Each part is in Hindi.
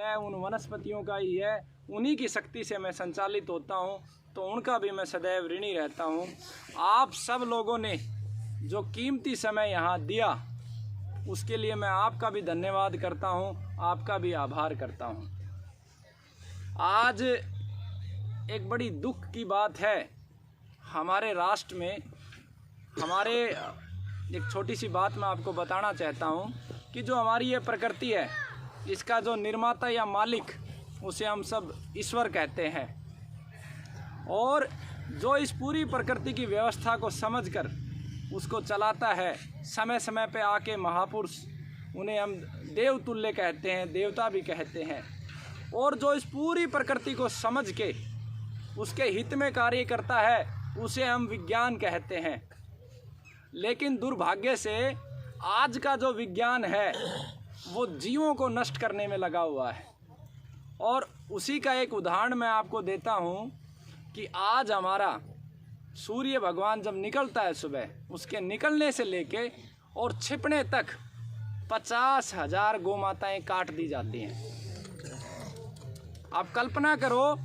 है उन वनस्पतियों का ही है, उन्हीं की शक्ति से मैं संचालित होता हूँ, तो उनका भी मैं सदैव ऋणी रहता हूँ। आप सब लोगों ने जो कीमती समय यहाँ दिया, उसके लिए मैं आपका भी धन्यवाद करता हूँ, आपका भी आभार करता हूँ। आज एक बड़ी दुख की बात है हमारे राष्ट्र में। हमारे एक छोटी सी बात मैं आपको बताना चाहता हूँ कि जो हमारी ये प्रकृति है, इसका जो निर्माता या मालिक, उसे हम सब ईश्वर कहते हैं। और जो इस पूरी प्रकृति की व्यवस्था को समझकर उसको चलाता है, समय समय पे आके महापुरुष, उन्हें हम देवतुल्य कहते हैं, देवता भी कहते हैं। और जो इस पूरी प्रकृति को समझ के उसके हित में कार्य करता है, उसे हम विज्ञान कहते हैं। लेकिन दुर्भाग्य से आज का जो विज्ञान है वो जीवों को नष्ट करने में लगा हुआ है। और उसी का एक उदाहरण मैं आपको देता हूँ कि आज हमारा सूर्य भगवान जब निकलता है सुबह, उसके निकलने से लेके और छिपने तक 50,000 गौमाताएं काट दी जाती हैं। आप कल्पना करो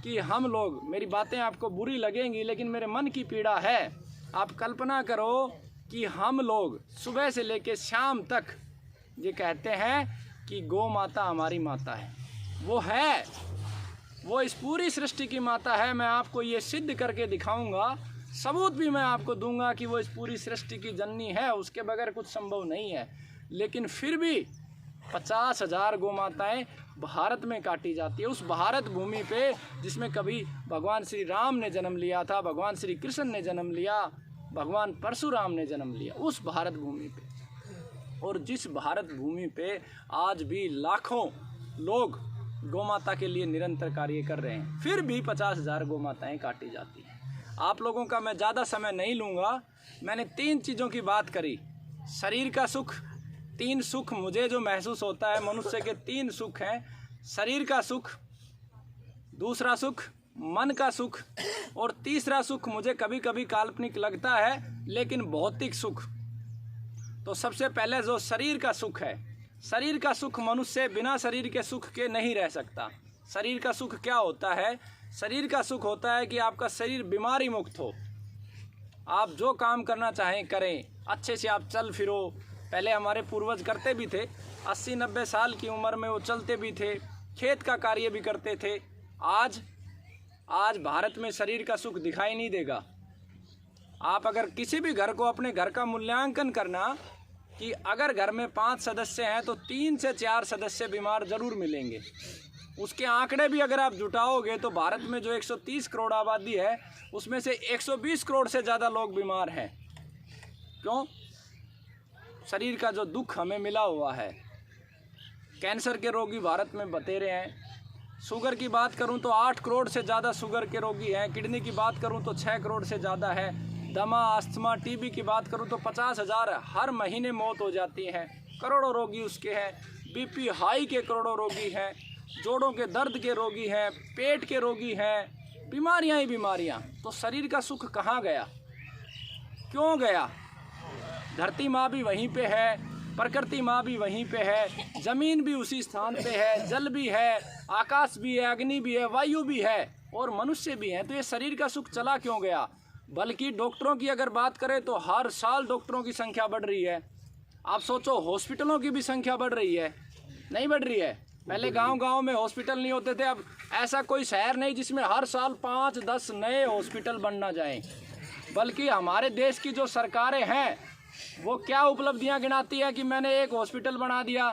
कि हम लोग, मेरी बातें आपको बुरी लगेंगी लेकिन मेरे मन की पीड़ा है, आप कल्पना करो कि हम लोग सुबह से लेके शाम तक ये कहते हैं कि गौ माता हमारी माता है। वो है, वो इस पूरी सृष्टि की माता है। मैं आपको ये सिद्ध करके दिखाऊंगा, सबूत भी मैं आपको दूंगा कि वो इस पूरी सृष्टि की जननी है, उसके बगैर कुछ संभव नहीं है। लेकिन फिर भी 50,000 गौ माताएँ भारत में काटी जाती है। उस भारत भूमि पे जिसमें कभी भगवान श्री राम ने जन्म लिया था, भगवान श्री कृष्ण ने जन्म लिया, भगवान परशुराम ने जन्म लिया, उस भारत भूमि पे। और जिस भारत भूमि पे आज भी लाखों लोग गौमाता के लिए निरंतर कार्य कर रहे हैं, फिर भी 50,000 गौमाताएँ काटी जाती हैं। आप लोगों का मैं ज़्यादा समय नहीं लूँगा। मैंने 3 चीज़ों की बात करी। शरीर का सुख, 3 सुख मुझे जो महसूस होता है, मनुष्य के 3 सुख हैं। शरीर का सुख, दूसरा सुख मन का सुख, और तीसरा सुख मुझे कभी कभी काल्पनिक लगता है लेकिन भौतिक सुख। तो सबसे पहले जो शरीर का सुख है, शरीर का सुख मनुष्य बिना शरीर के सुख के नहीं रह सकता। शरीर का सुख क्या होता है? शरीर का सुख होता है कि आपका शरीर बीमारी मुक्त हो, आप जो काम करना चाहें करें, अच्छे से आप चल फिरो। पहले हमारे पूर्वज करते भी थे, 80-90 साल की उम्र में वो चलते भी थे, खेत का कार्य भी करते थे। आज भारत में शरीर का सुख दिखाई नहीं देगा। आप अगर किसी भी घर को, अपने घर का मूल्यांकन करना कि अगर घर में 5 सदस्य हैं तो 3 से 4 सदस्य बीमार जरूर मिलेंगे। उसके आंकड़े भी अगर आप जुटाओगे तो भारत में जो 130 करोड़ आबादी है, उसमें से 120 करोड़ से ज़्यादा लोग बीमार हैं। क्यों? शरीर का जो दुख हमें मिला हुआ है। कैंसर के रोगी भारत में बतेरे हैं। शुगर की बात करूं तो 8 करोड़ से ज़्यादा शुगर के रोगी हैं। किडनी की बात करूं तो 6 करोड़ से ज़्यादा है। दमा, अस्थमा, टीबी की बात करूं तो 50,000 हर महीने मौत हो जाती है। करोड़ों रोगी उसके हैं। बीपी हाई के करोड़ों रोगी हैं। जोड़ों के दर्द के रोगी हैं, पेट के रोगी हैं, बीमारियां ही बीमारियां। तो शरीर का सुख कहाँ गया? क्यों गया? धरती माँ भी वहीं पे है, प्रकृति माँ भी वहीं पे है, ज़मीन भी उसी स्थान पे है, जल भी है, आकाश भी है, अग्नि भी है, वायु भी है और मनुष्य भी हैं। तो ये शरीर का सुख चला क्यों गया? बल्कि डॉक्टरों की अगर बात करें तो हर साल डॉक्टरों की संख्या बढ़ रही है। आप सोचो, हॉस्पिटलों की भी संख्या बढ़ रही है, नहीं बढ़ रही है? पहले गांव-गांव में हॉस्पिटल नहीं होते थे, अब ऐसा कोई शहर नहीं जिसमें हर साल 5-10 नए हॉस्पिटल बनना जाएं। बल्कि हमारे देश की जो सरकारें हैं वो क्या उपलब्धियां गिनाती है कि मैंने एक हॉस्पिटल बना दिया।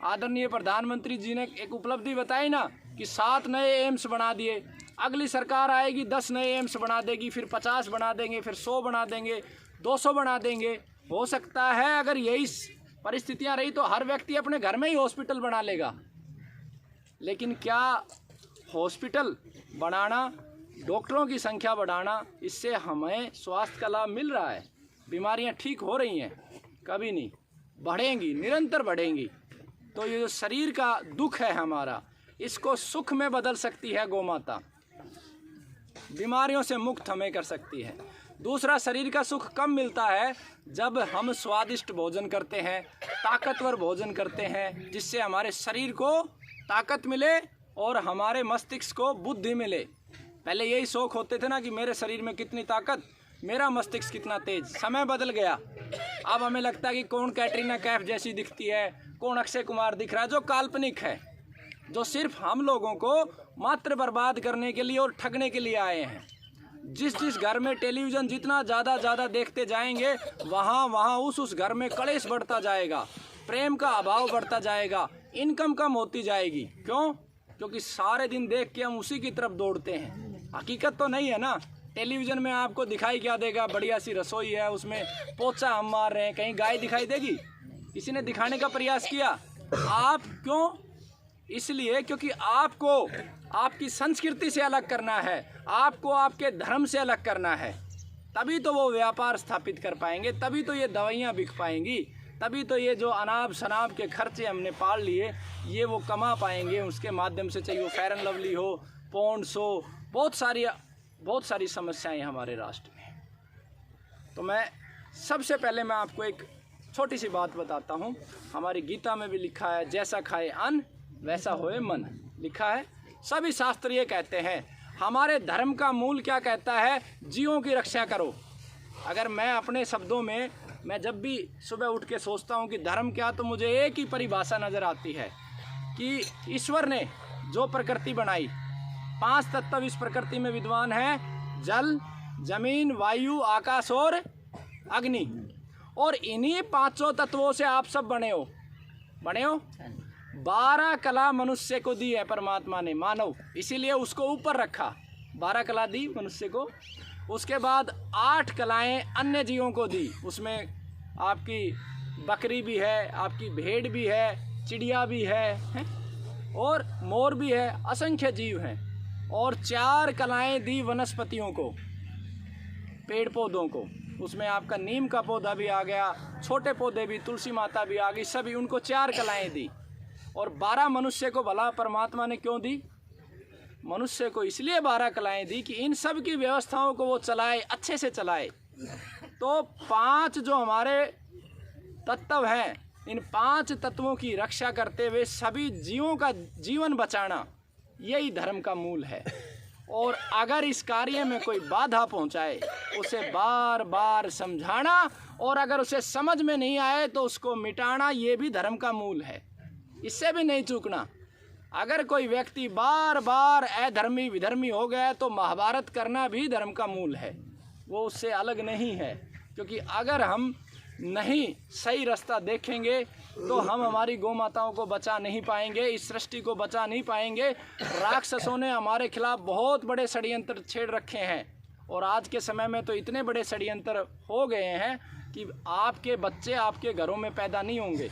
आदरणीय प्रधानमंत्री जी ने एक उपलब्धि बताई ना कि 7 नए एम्स बना दिए। अगली सरकार आएगी 10 नए एम्स बना देगी, फिर 50 बना देंगे, फिर 100 बना देंगे, 200 बना देंगे। हो सकता है अगर यही परिस्थितियां रही तो हर व्यक्ति अपने घर में ही हॉस्पिटल बना लेगा। लेकिन क्या हॉस्पिटल बनाना, डॉक्टरों की संख्या बढ़ाना, इससे हमें स्वास्थ्य का लाभ मिल रहा है? बीमारियां ठीक हो रही हैं? कभी नहीं, बढ़ेंगी, निरंतर बढ़ेंगी। तो ये जो शरीर का दुख है हमारा, इसको सुख में बदल सकती है गौमाता। बीमारियों से मुक्त हमें कर सकती है। दूसरा, शरीर का सुख कब मिलता है? जब हम स्वादिष्ट भोजन करते हैं, ताकतवर भोजन करते हैं, जिससे हमारे शरीर को ताकत मिले और हमारे मस्तिष्क को बुद्धि मिले। पहले यही शौक होते थे ना कि मेरे शरीर में कितनी ताकत, मेरा मस्तिष्क कितना तेज। समय बदल गया, अब हमें लगता है कि कौन कैटरीना कैफ जैसी दिखती है, कौन अक्षय कुमार दिख रहा है, जो काल्पनिक है, जो सिर्फ हम लोगों को मात्र बर्बाद करने के लिए और ठगने के लिए आए हैं। जिस जिस घर में टेलीविज़न जितना ज़्यादा देखते जाएंगे, वहाँ उस घर में कलेश बढ़ता जाएगा, प्रेम का अभाव बढ़ता जाएगा, इनकम कम होती जाएगी। क्यों? क्योंकि सारे दिन देख के हम उसी की तरफ दौड़ते हैं। हकीकत तो नहीं है ना। टेलीविज़न में आपको दिखाई क्या देगा? बढ़िया सी रसोई है, उसमें पोछा हम मार रहे हैं, कहीं गाय दिखाई देगी? किसी ने दिखाने का प्रयास किया? आप क्यों? इसलिए क्योंकि आपको आपकी संस्कृति से अलग करना है, आपको आपके धर्म से अलग करना है। तभी तो वो व्यापार स्थापित कर पाएंगे, तभी तो ये दवाइयाँ बिक पाएंगी, तभी तो ये जो अनाप शनाप के खर्चे हमने पाल लिए ये वो कमा पाएंगे। उसके माध्यम से चाहे वो फेयर एंड लवली हो, पॉन्ड्स हो, बहुत सारी समस्याएं हमारे राष्ट्र में। तो मैं सबसे पहले मैं आपको एक छोटी सी बात बताता हूँ। हमारी गीता में भी लिखा है, जैसा खाए अन्न वैसा होए मन, लिखा है। सभी शास्त्र ये कहते हैं। हमारे धर्म का मूल क्या कहता है? जीवों की रक्षा करो। अगर मैं अपने शब्दों में, मैं जब भी सुबह उठ के सोचता हूँ कि धर्म क्या, तो मुझे एक ही परिभाषा नज़र आती है कि ईश्वर ने जो प्रकृति बनाई, 5 तत्व इस प्रकृति में विद्वान हैं, जल, जमीन, वायु, आकाश और अग्नि। और इन्हीं 5 तत्वों से आप सब बने हो। 12 कला मनुष्य को दी है परमात्मा ने, मानव, इसीलिए उसको ऊपर रखा। 12 कला दी मनुष्य को। उसके बाद 8 कलाएं अन्य जीवों को दी। उसमें आपकी बकरी भी है, आपकी भेड़ भी है, चिड़िया भी है और मोर भी है, असंख्य जीव हैं। और 4 कलाएं दी वनस्पतियों को, पेड़ पौधों को। उसमें आपका नीम का पौधा भी आ गया, छोटे पौधे भी, तुलसी माता भी आ गई, सभी, उनको 4 कलाएं दी। और 12 मनुष्य को भला परमात्मा ने क्यों दी? मनुष्य को इसलिए 12 कलाएं दी कि इन सब की व्यवस्थाओं को वो चलाए, अच्छे से चलाए। तो 5 जो हमारे तत्व हैं, इन 5 तत्वों की रक्षा करते हुए सभी जीवों का जीवन बचाना, यही धर्म का मूल है। और अगर इस कार्य में कोई बाधा पहुंचाए, उसे बार बार समझाना, और अगर उसे समझ में नहीं आए तो उसको मिटाना, ये भी धर्म का मूल है। इससे भी नहीं चूकना। अगर कोई व्यक्ति बार बार अधर्मी विधर्मी हो गया तो महाभारत करना भी धर्म का मूल है, वो उससे अलग नहीं है। क्योंकि अगर हम नहीं सही रास्ता देखेंगे तो हम हमारी गौ माताओं को बचा नहीं पाएंगे, इस सृष्टि को बचा नहीं पाएंगे। राक्षसों ने हमारे खिलाफ बहुत बड़े षड्यंत्र छेड़ रखे हैं, और आज के समय में तो इतने बड़े षड्यंत्र हो गए हैं कि आपके बच्चे आपके घरों में पैदा नहीं होंगे।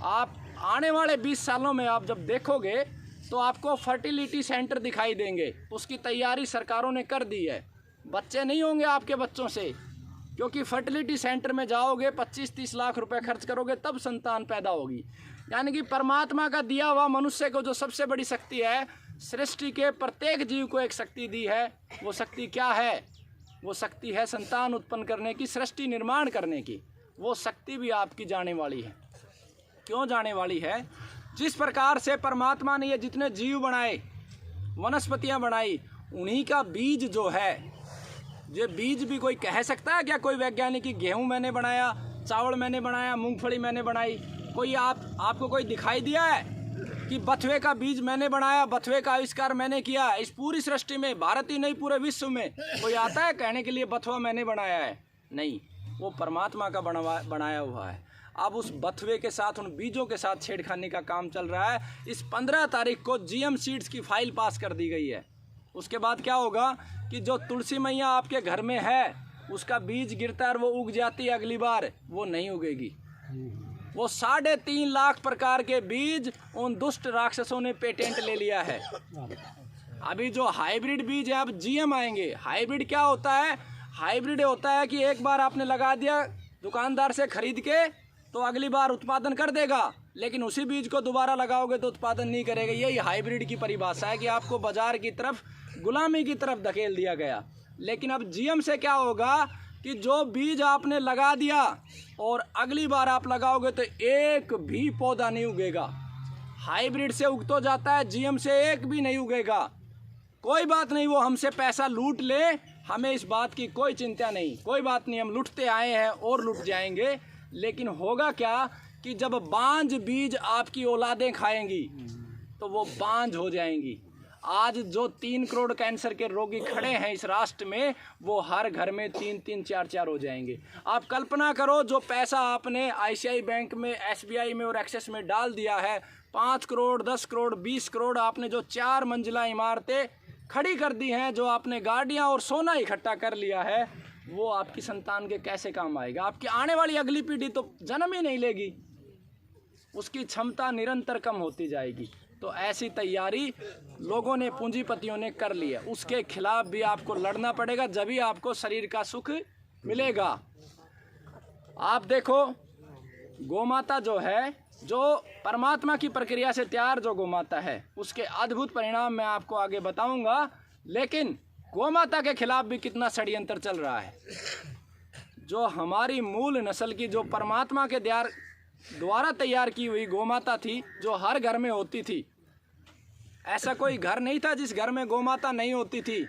आप आने वाले 20 सालों में आप जब देखोगे तो आपको फर्टिलिटी सेंटर दिखाई देंगे। उसकी तैयारी सरकारों ने कर दी है। बच्चे नहीं होंगे आपके बच्चों से, क्योंकि फर्टिलिटी सेंटर में जाओगे, 25-30 लाख रुपए खर्च करोगे, तब संतान पैदा होगी। यानी कि परमात्मा का दिया हुआ मनुष्य को जो सबसे बड़ी शक्ति है, सृष्टि के प्रत्येक जीव को एक शक्ति दी है। वो शक्ति क्या है? वो शक्ति है संतान उत्पन्न करने की, सृष्टि निर्माण करने की। वो शक्ति भी आपकी जाने वाली है। क्यों जाने वाली है? जिस प्रकार से परमात्मा ने ये जितने जीव बनाए, वनस्पतियाँ बनाई, उन्हीं का बीज जो है, ये बीज भी कोई कह सकता है क्या? कोई वैज्ञानिक कि गेहूँ मैंने बनाया, चावल मैंने बनाया, मूंगफली मैंने बनाई? कोई आपको कोई दिखाई दिया है कि बथुए का बीज मैंने बनाया, बथुए का आविष्कार मैंने किया? इस पूरी सृष्टि में, भारत ही नहीं पूरे विश्व में कोई आता है कहने के लिए बथुआ मैंने बनाया है? नहीं, वो परमात्मा का बनाया हुआ है। अब उस बथुए के साथ, उन बीजों के साथ छेड़खानी का काम चल रहा है। इस 15 तारीख को GM सीड्स की फाइल पास कर दी गई है। उसके बाद क्या होगा कि जो तुलसी मैया आपके घर में है, उसका बीज गिरता है और वो उग जाती है, अगली बार वो नहीं उगेगी। वो 3.5 लाख प्रकार के बीज उन दुष्ट राक्षसों ने पेटेंट ले लिया है। अभी जो हाइब्रिड बीज है, अब GM आएंगे। हाइब्रिड क्या होता है? हाइब्रिड होता है कि एक बार आपने लगा दिया दुकानदार से खरीद के, तो अगली बार उत्पादन कर देगा, लेकिन उसी बीज को दोबारा लगाओगे तो उत्पादन नहीं करेगा। यही हाइब्रिड की परिभाषा है कि आपको बाजार की तरफ, गुलामी की तरफ धकेल दिया गया। लेकिन अब GM से क्या होगा कि जो बीज आपने लगा दिया और अगली बार आप लगाओगे तो एक भी पौधा नहीं उगेगा। हाइब्रिड से उग तो जाता है, जीएम से एक भी नहीं उगेगा। कोई बात नहीं, वो हमसे पैसा लूट ले, हमें इस बात की कोई चिंता नहीं, कोई बात नहीं, हम लुटते आए हैं और लुट जाएंगे। लेकिन होगा क्या कि जब बांझ बीज आपकी औलादें खाएंगी तो वो बांझ हो जाएंगी। आज जो 3 करोड़ कैंसर के रोगी खड़े हैं इस राष्ट्र में, वो हर घर में 3-3, 4-4 हो जाएंगे। आप कल्पना करो, जो पैसा आपने आईसीआई बैंक में, एसबीआई में और एक्सिस में डाल दिया है, 5 करोड़, 10 करोड़, 20 करोड़, आपने जो 4 मंजिला इमारतें खड़ी कर दी हैं, जो आपने गाड़ियां और सोना इकट्ठा कर लिया है, वो आपकी संतान के कैसे काम आएगा? आपकी आने वाली अगली पीढ़ी तो जन्म ही नहीं लेगी, उसकी क्षमता निरंतर कम होती जाएगी। तो ऐसी तैयारी लोगों ने, पूंजीपतियों ने कर ली है। उसके खिलाफ भी आपको लड़ना पड़ेगा, जब ही आपको शरीर का सुख मिलेगा। आप देखो, गोमाता जो है, जो परमात्मा की प्रक्रिया से तैयार जो गोमाता है, उसके अद्भुत परिणाम मैं आपको आगे बताऊंगा। लेकिन गोमाता के खिलाफ भी कितना षड्यंत्र चल रहा है। जो हमारी मूल नस्ल की, जो परमात्मा के द्वारा तैयार की हुई गोमाता थी, जो हर घर में होती थी, ऐसा कोई घर नहीं था जिस घर में गोमाता नहीं होती थी।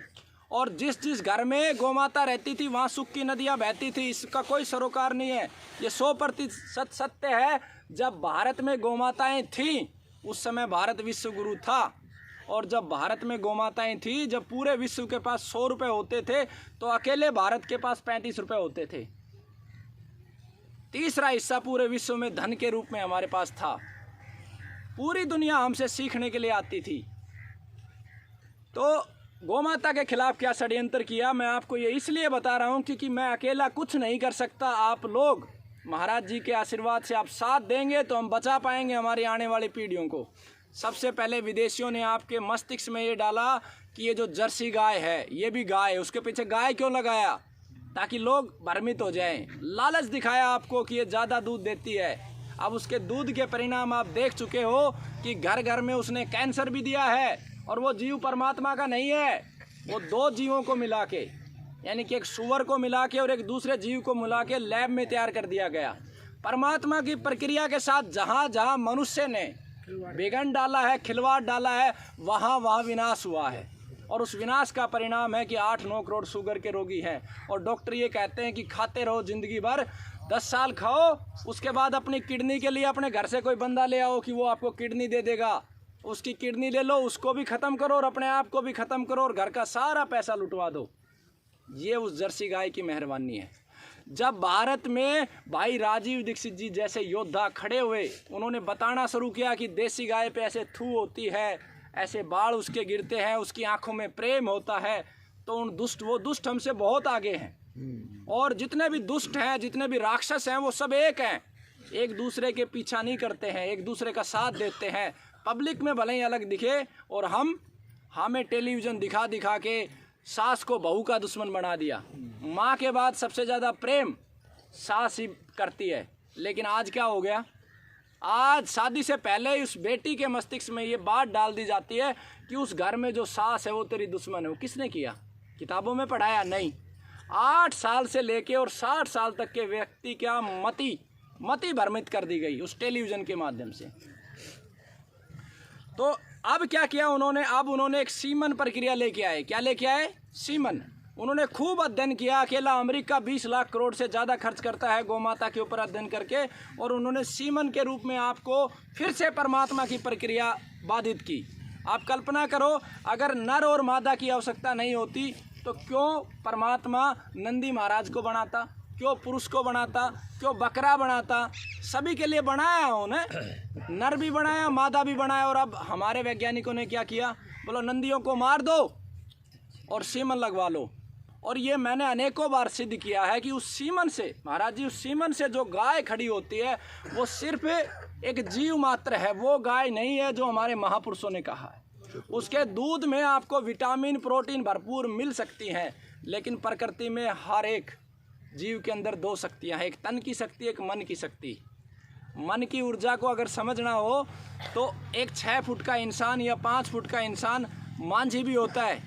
और जिस जिस घर में गोमाता रहती थी वहाँ सुख की नदियाँ बहती थी, इसका कोई सरोकार नहीं है। ये 100% सत्य है। जब भारत में गोमाताएं थीं, उस समय भारत विश्व गुरु था। और जब भारत में गोमाताएं थी, जब पूरे विश्व के पास 100 रुपये होते थे, तो अकेले भारत के पास 35 रुपये होते थे। तीसरा हिस्सा पूरे विश्व में धन के रूप में हमारे पास था। पूरी दुनिया हमसे सीखने के लिए आती थी। तो गोमाता के खिलाफ क्या षड्यंत्र किया, मैं आपको ये इसलिए बता रहा हूँ क्योंकि मैं अकेला कुछ नहीं कर सकता। आप लोग महाराज जी के आशीर्वाद से आप साथ देंगे तो हम बचा पाएंगे हमारी आने वाली पीढ़ियों को। सबसे पहले विदेशियों ने आपके मस्तिष्क में ये डाला कि ये जो जर्सी गाय है, ये भी गाय है। उसके पीछे गाय क्यों लगाया? ताकि लोग भ्रमित हो जाएं। लालच दिखाया आपको कि ये ज़्यादा दूध देती है। अब उसके दूध के परिणाम आप देख चुके हो कि घर घर में उसने कैंसर भी दिया है। और वो जीव परमात्मा का नहीं है, वो 2 जीवों को मिला के, यानी कि एक सुअर को मिला के और एक दूसरे जीव को मिला के लैब में तैयार कर दिया गया। परमात्मा की प्रक्रिया के साथ जहाँ जहाँ मनुष्य ने विघन डाला है, खिलवाड़ डाला है, वहाँ वहाँ विनाश हुआ है। और उस विनाश का परिणाम है कि 8-9 करोड़ शुगर के रोगी हैं। और डॉक्टर ये कहते हैं कि खाते रहो ज़िंदगी भर, 10 साल खाओ, उसके बाद अपनी किडनी के लिए अपने घर से कोई बंदा ले आओ कि वो आपको किडनी दे देगा। उसकी किडनी ले लो, उसको भी ख़त्म करो और अपने आप को भी ख़त्म करो और घर का सारा पैसा लुटवा दो। ये उस जर्सी गाय की मेहरबानी है। जब भारत में भाई राजीव दीक्षित जी जैसे योद्धा खड़े हुए, उन्होंने बताना शुरू किया कि देसी गाय पे ऐसे थू होती है, ऐसे बाल उसके गिरते हैं, उसकी आंखों में प्रेम होता है, तो वो दुष्ट हमसे बहुत आगे हैं। और जितने भी दुष्ट हैं, जितने भी राक्षस हैं, वो सब एक हैं, एक दूसरे के पीछा नहीं करते हैं, एक दूसरे का साथ देते हैं। पब्लिक में भले ही अलग दिखे और हमें टेलीविज़न दिखा दिखा के सास को बहू का दुश्मन बना दिया। माँ के बाद सबसे ज़्यादा प्रेम सास ही करती है। लेकिन आज क्या हो गया? आज शादी से पहले उस बेटी के मस्तिष्क में ये बात डाल दी जाती है कि उस घर में जो सास है वो तेरी दुश्मन है। वो किसने किया? किताबों में पढ़ाया नहीं। 8 साल से लेके और 60 साल तक के व्यक्ति क्या मति भ्रमित कर दी गई उस टेलीविज़न के माध्यम से। तो अब क्या किया उन्होंने? अब उन्होंने एक सीमन प्रक्रिया लेके आए। क्या लेके आए? सीमन। उन्होंने खूब अध्ययन किया। अकेला अमेरिका 20 लाख करोड़ से ज़्यादा खर्च करता है गोमाता के ऊपर अध्ययन करके, और उन्होंने सीमन के रूप में आपको फिर से परमात्मा की प्रक्रिया बाधित की। आप कल्पना करो, अगर नर और मादा की आवश्यकता नहीं होती तो क्यों परमात्मा नंदी महाराज को बनाता, क्यों पुरुष को बनाता, क्यों बकरा बनाता? सभी के लिए बनाया उन्हें, नर भी बनाया, मादा भी बनाया। और अब हमारे वैज्ञानिकों ने क्या किया? बोलो नंदियों को मार दो और सीमन लगवा लो। और ये मैंने अनेकों बार सिद्ध किया है कि उस सीमन से, महाराज जी, उस सीमन से जो गाय खड़ी होती है वो सिर्फ एक जीव मात्र है, वो गाय नहीं है जो हमारे महापुरुषों ने कहा है। उसके दूध में आपको विटामिन, प्रोटीन भरपूर मिल सकती हैं। लेकिन प्रकृति में हर एक जीव के अंदर 2 शक्तियाँ हैं, एक तन की शक्ति, एक मन की शक्ति। मन की ऊर्जा को अगर समझना हो तो एक 6 फुट का इंसान या 5 फुट का इंसान मांझी भी होता है।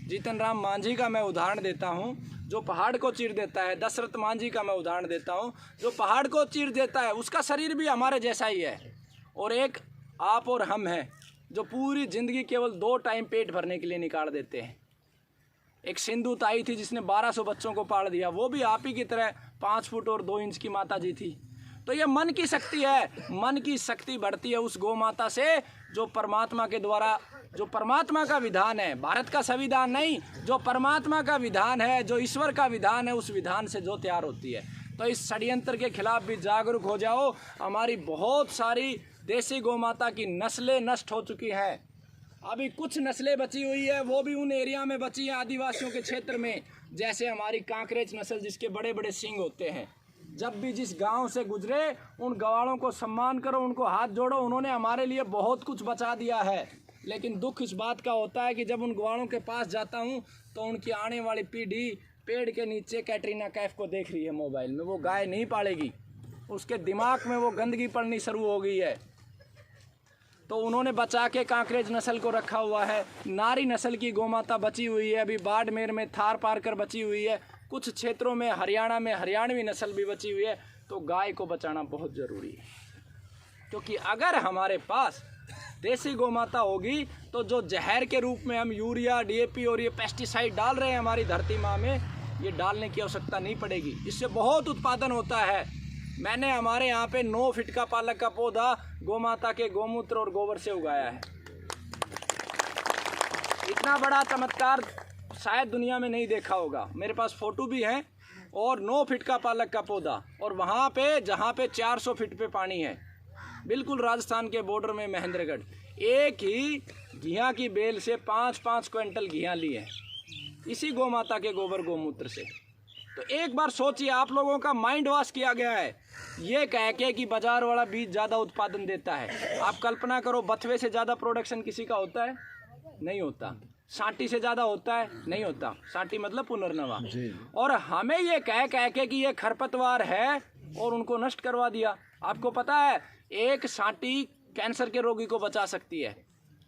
जीतन राम मांझी का मैं उदाहरण देता हूँ, जो पहाड़ को चीर देता है। दशरथ मांझी का मैं उदाहरण देता हूँ, जो पहाड़ को चीर देता है। उसका शरीर भी हमारे जैसा ही है। और एक आप और हम हैं जो पूरी ज़िंदगी केवल 2 टाइम पेट भरने के लिए निकाल देते हैं। एक सिंधु ताई थी जिसने 1200 बच्चों को पाल दिया, वो भी आप ही की तरह 5 फुट और 2 इंच की माता जी थी। तो ये मन की शक्ति है, मन की शक्ति बढ़ती है उस गौ माता से जो परमात्मा के द्वारा, जो परमात्मा का विधान है, भारत का संविधान नहीं, जो परमात्मा का विधान है, जो ईश्वर का विधान है, उस विधान से जो तैयार होती है। तो इस षड्यंत्र के खिलाफ भी जागरूक हो जाओ। हमारी बहुत सारी देसी गौ माता की नस्लें नष्ट हो चुकी हैं, अभी कुछ नस्लें बची हुई है, वो भी उन एरिया में बची है आदिवासियों के क्षेत्र में, जैसे हमारी कांकरेज नस्ल जिसके बड़े बड़े सींग होते हैं। जब भी जिस गांव से गुजरे उन गवारों को सम्मान करो, उनको हाथ जोड़ो, उन्होंने हमारे लिए बहुत कुछ बचा दिया है। लेकिन दुख इस बात का होता है कि जब उन गवारों के पास जाता हूं तो उनकी आने वाली पीढ़ी पेड़ के नीचे कैटरीना कैफ को देख रही है मोबाइल में। वो गाय नहीं पालेगी, उसके दिमाग में वो गंदगी पड़नी शुरू हो गई है। तो उन्होंने बचा के कांकरेज नस्ल को रखा हुआ है। नारी नस्ल की गौमाता बची हुई है, अभी बाड़मेर में थार पार कर बची हुई है, कुछ क्षेत्रों में हरियाणा में हरियाणवी नस्ल भी बची हुई है। तो गाय को बचाना बहुत ज़रूरी है, क्योंकि अगर हमारे पास देसी गौमाता होगी तो जो जहर के रूप में हम यूरिया, DAP और ये पेस्टिसाइड डाल रहे हैं हमारी धरती माँ में, ये डालने की आवश्यकता नहीं पड़ेगी। इससे बहुत उत्पादन होता है। मैंने हमारे यहाँ पे 9 फीट का पालक का पौधा गौमाता के गोमूत्र और गोबर से उगाया है। इतना बड़ा चमत्कार शायद दुनिया में नहीं देखा होगा। मेरे पास फोटो भी हैं। और 9 फीट का पालक का पौधा, और वहाँ पे जहाँ पे 400 फीट पे पानी है, बिल्कुल राजस्थान के बॉर्डर में महेंद्रगढ़, एक ही घिया की बेल से 5-5 क्विंटल घिया लिए हैं इसी गौमाता के गोबर गोमूत्र से। तो एक बार सोचिए, आप लोगों का माइंड वॉश किया गया है ये कह के कि बाजार वाला बीज ज़्यादा उत्पादन देता है। आप कल्पना करो, बथवे से ज़्यादा प्रोडक्शन किसी का होता है? नहीं होता। सांटी से ज़्यादा होता है? नहीं होता। सांटी मतलब पुनर्नवा। और हमें ये कह के कि ये खरपतवार है और उनको नष्ट करवा दिया। आपको पता है एक सांटी कैंसर के रोगी को बचा सकती है।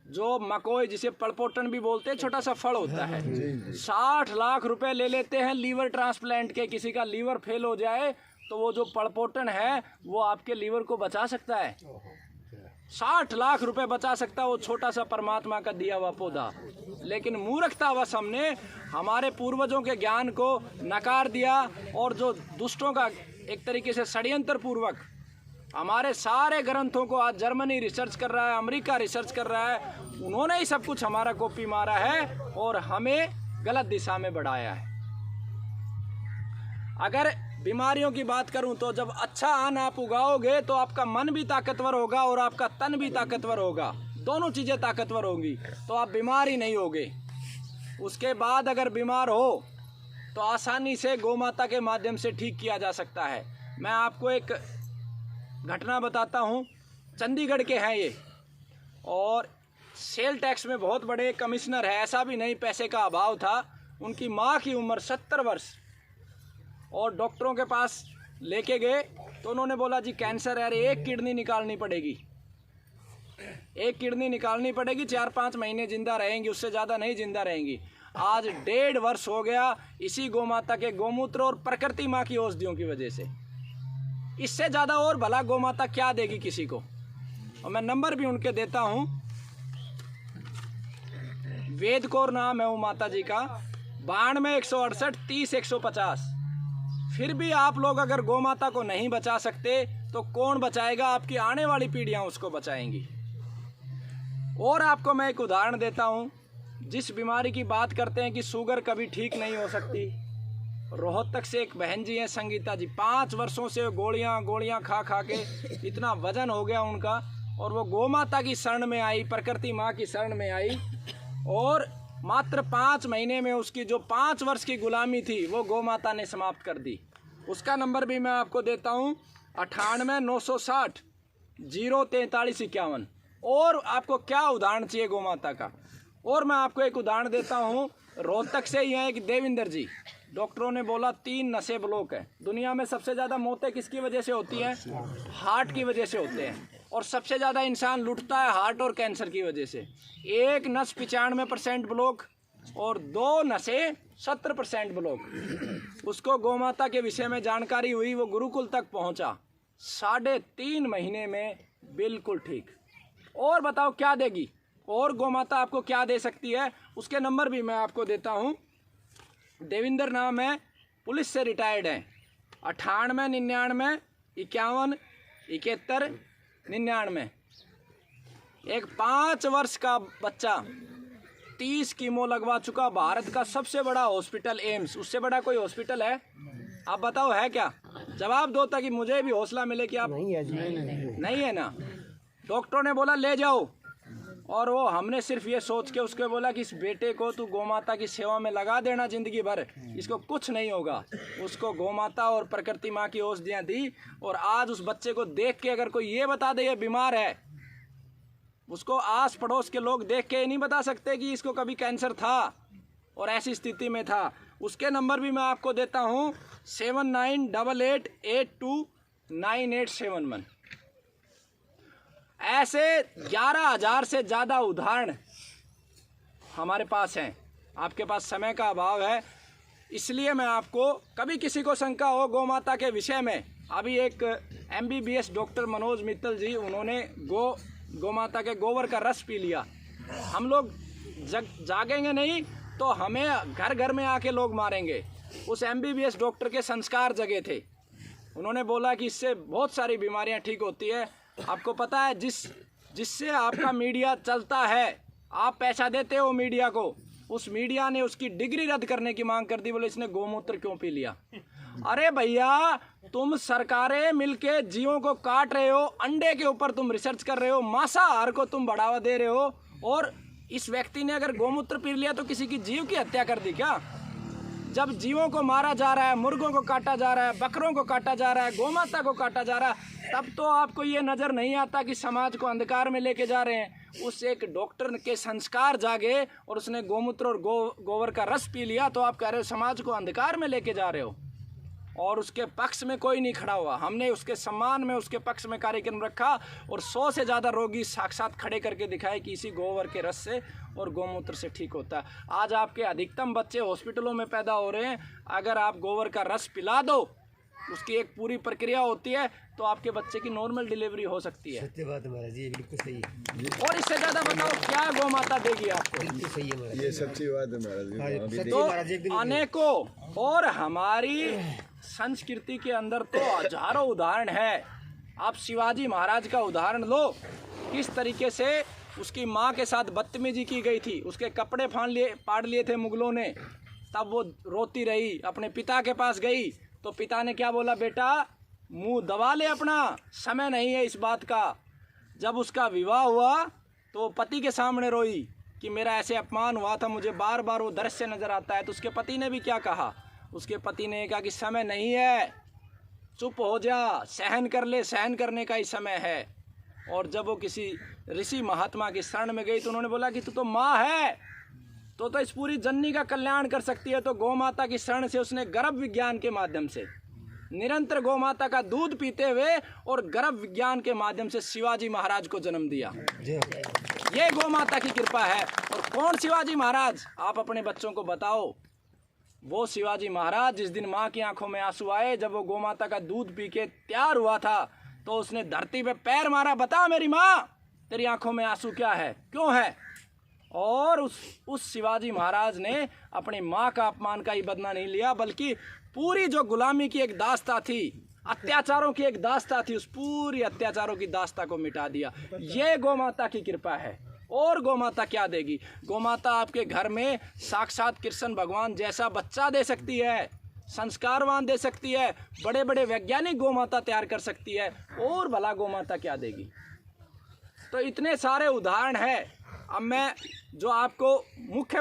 जो मकोई, जिसे पड़पोटन भी बोलते हैं, छोटा सा फल होता है, 60 लाख रुपए ले लेते हैं लीवर ट्रांसप्लांट के। किसी का लीवर फेल हो जाए तो वो जो पड़पोटन है वो आपके लीवर को बचा सकता है। 60 लाख रुपए बचा सकता है वो छोटा सा परमात्मा का दिया हुआ पौधा। लेकिन मूर्खतावश हमने हमारे पूर्वजों के ज्ञान को नकार दिया, और जो दुष्टों का एक तरीके से षड्यंत्र पूर्वक हमारे सारे ग्रंथों को आज जर्मनी रिसर्च कर रहा है, अमेरिका रिसर्च कर रहा है, उन्होंने ही सब कुछ हमारा कॉपी मारा है और हमें गलत दिशा में बढ़ाया है। अगर बीमारियों की बात करूं तो जब अच्छा अन्न आप उगाओगे तो आपका मन भी ताकतवर होगा और आपका तन भी ताकतवर होगा, दोनों चीज़ें ताकतवर होंगी, तो आप बीमार ही नहीं होगे। उसके बाद अगर बीमार हो तो आसानी से गौमाता के माध्यम से ठीक किया जा सकता है। मैं आपको एक घटना बताता हूँ। चंडीगढ़ के हैं ये, और सेल टैक्स में बहुत बड़े कमिश्नर है। ऐसा भी नहीं पैसे का अभाव था। उनकी माँ की उम्र 70 वर्ष, और डॉक्टरों के पास लेके गए तो उन्होंने बोला जी कैंसर है, एक किडनी निकालनी पड़ेगी, एक किडनी निकालनी पड़ेगी, 4-5 महीने जिंदा रहेंगी, उससे ज़्यादा नहीं जिंदा रहेंगी। आज 1.5 वर्ष हो गया इसी गौमाता के गोमूत्र और प्रकृति माँ की औषधियों की वजह से। इससे ज़्यादा और भला गौमाता क्या देगी किसी को? और मैं नंबर भी उनके देता हूँ। वेद कौर नाम है वो माता जी का, 92 168 30 150। फिर भी आप लोग अगर गौमाता को नहीं बचा सकते तो कौन बचाएगा? आपकी आने वाली पीढ़ियां उसको बचाएंगी। और आपको मैं एक उदाहरण देता हूँ। जिस बीमारी की बात करते हैं कि शुगर कभी ठीक नहीं हो सकती, रोहतक से एक बहन जी हैं संगीता जी, 5 वर्षों से गोलियां खा के इतना वजन हो गया उनका, और वो गौमाता की शरण में आई, प्रकृति माँ की शरण में आई, और मात्र 5 महीने में उसकी जो 5 वर्ष की गुलामी थी वो गौमाता ने समाप्त कर दी। उसका नंबर भी मैं आपको देता हूँ, 98 960 043 51। और आपको क्या उदाहरण चाहिए गौमाता का? और मैं आपको एक उदाहरण देता हूँ। रोहतक से ही हैं एक देविंदर जी, डॉक्टरों ने बोला 3 नसें ब्लॉक है। दुनिया में सबसे ज़्यादा मौतें किसकी वजह से होती हैं? हार्ट की वजह से होते हैं। और सबसे ज़्यादा इंसान लुटता है हार्ट और कैंसर की वजह से। एक नस 95% ब्लॉक और 2 नसें 70% ब्लॉक। उसको गौमाता के विषय में जानकारी हुई, वो गुरुकुल तक पहुंचा, 3.5 महीने में बिल्कुल ठीक। और बताओ क्या देगी, और गौमाता आपको क्या दे सकती है, उसके नंबर भी मैं आपको देता हूँ। देविंदर नाम है, पुलिस से रिटायर्ड है। 98 99 51 71 99। एक 5 वर्ष का बच्चा 30 कीमो लगवा चुका, भारत का सबसे बड़ा हॉस्पिटल एम्स, उससे बड़ा कोई हॉस्पिटल है? आप बताओ है क्या? जवाब दो ताकि मुझे भी हौसला मिले कि आप नहीं है ना। डॉक्टरों ने बोला ले जाओ, और वो हमने सिर्फ ये सोच के उसको बोला कि इस बेटे को तू गौमाता की सेवा में लगा देना जिंदगी भर, इसको कुछ नहीं होगा। उसको गौमाता और प्रकृति माँ की औषधियाँ दी, और आज उस बच्चे को देख के अगर कोई ये बता दे ये बीमार है, उसको आस पड़ोस के लोग देख के नहीं बता सकते कि इसको कभी कैंसर था और ऐसी स्थिति में था। उसके नंबर भी मैं आपको देता हूँ 7988829871। ऐसे 11,000 से ज़्यादा उदाहरण हमारे पास हैं। आपके पास समय का अभाव है, इसलिए मैं आपको, कभी किसी को शंका हो गौमाता के विषय में, अभी एक MBBS डॉक्टर मनोज मित्तल जी, उन्होंने गौमाता के गोबर का रस पी लिया। हम लोग जागेंगे नहीं तो हमें घर घर में आके लोग मारेंगे। उस MBBS डॉक्टर के संस्कार जगे थे, उन्होंने बोला कि इससे बहुत सारी बीमारियां ठीक होती है। आपको पता है जिससे आपका मीडिया चलता है, आप पैसा देते हो मीडिया को, उस मीडिया ने उसकी डिग्री रद्द करने की मांग कर दी, बोले इसने गोमूत्र क्यों पी लिया। अरे भैया, तुम सरकारें मिलके जीवों को काट रहे हो, अंडे के ऊपर तुम रिसर्च कर रहे हो, मांसाहार को तुम बढ़ावा दे रहे हो, और इस व्यक्ति ने अगर गोमूत्र पी लिया तो किसी की जीव की हत्या कर दी क्या? जब जीवों को मारा जा रहा है, मुर्गों को काटा जा रहा है, बकरों को काटा जा रहा है, गौमाता को काटा जा रहा है, तब तो आपको ये नज़र नहीं आता कि समाज को अंधकार में लेके जा रहे हैं। उस एक डॉक्टर के संस्कार जागे और उसने गोमूत्र और गोबर का रस पी लिया, तो आप कह रहे हो समाज को अंधकार में लेके जा रहे हो। और उसके पक्ष में कोई नहीं खड़ा हुआ। हमने उसके सम्मान में उसके पक्ष में कार्यक्रम रखा, और 100 से ज़्यादा रोगी साक्षात खड़े करके दिखाए कि इसी गोबर के रस से और गोमूत्र से ठीक होता है। आज आपके अधिकतम बच्चे हॉस्पिटलों में पैदा हो रहे हैं, अगर आप गोबर का रस पिला दो, उसकी एक पूरी प्रक्रिया होती है, तो आपके बच्चे की नॉर्मल डिलीवरी हो सकती है। सत्य बात है महाराज, ये बिल्कुल सही है। और इससे ज़्यादा बताओ क्या गौमाता देगी आपको? बिल्कुल सही है महाराज, ये सच्ची बात है महाराज। तो अनेकों, और हमारी संस्कृति के अंदर तो हजारों उदाहरण है। आप शिवाजी महाराज का उदाहरण लो, किस तरीके से उसकी माँ के साथ बदतमीजी की गई थी, उसके कपड़े पाड़ लिए थे मुगलों ने, तब वो रोती रही, अपने पिता के पास गई, तो पिता ने क्या बोला, बेटा मुंह दबा ले अपना, समय नहीं है इस बात का। जब उसका विवाह हुआ तो पति के सामने रोई कि मेरा ऐसे अपमान हुआ था, मुझे बार बार वो दृश्य नज़र आता है। तो उसके पति ने भी क्या कहा, उसके पति ने कहा कि समय नहीं है, चुप हो जा, सहन कर ले, सहन करने का ही समय है। और जब वो किसी ऋषि महात्मा की शरण में गई तो उन्होंने बोला कि तू तो माँ है, तो इस पूरी जननी का कल्याण कर सकती है। तो गौ माता की शरण से उसने गर्भ विज्ञान के माध्यम से निरंतर गौ माता का दूध पीते हुए और गर्भ विज्ञान के माध्यम से शिवाजी महाराज को जन्म दिया। ये गौ माता की कृपा है। और कौन शिवाजी महाराज, आप अपने बच्चों को बताओ। वो शिवाजी महाराज जिस दिन माँ की आंखों में आंसू आए, जब वो गौ माता का दूध पी के तैयार हुआ था, तो उसने धरती पे पैर मारा, बता मेरी माँ तेरी आंखों में आंसू क्या है, क्यों है। और उस शिवाजी महाराज ने अपनी माँ का अपमान का ही बदला नहीं लिया, बल्कि पूरी जो गुलामी की एक दास्ता थी, अत्याचारों की एक दास्ता थी, उस पूरी अत्याचारों की दास्ता को मिटा दिया। ये गौ माता की कृपा है। और गौ माता क्या देगी? गौ माता आपके घर में साक्षात कृष्ण भगवान जैसा बच्चा दे सकती है, संस्कारवान दे सकती है, बड़े बड़े वैज्ञानिक गौ माता तैयार कर सकती है। और भला गौ माता क्या देगी? तो इतने सारे उदाहरण हैं। अब मैं जो आपको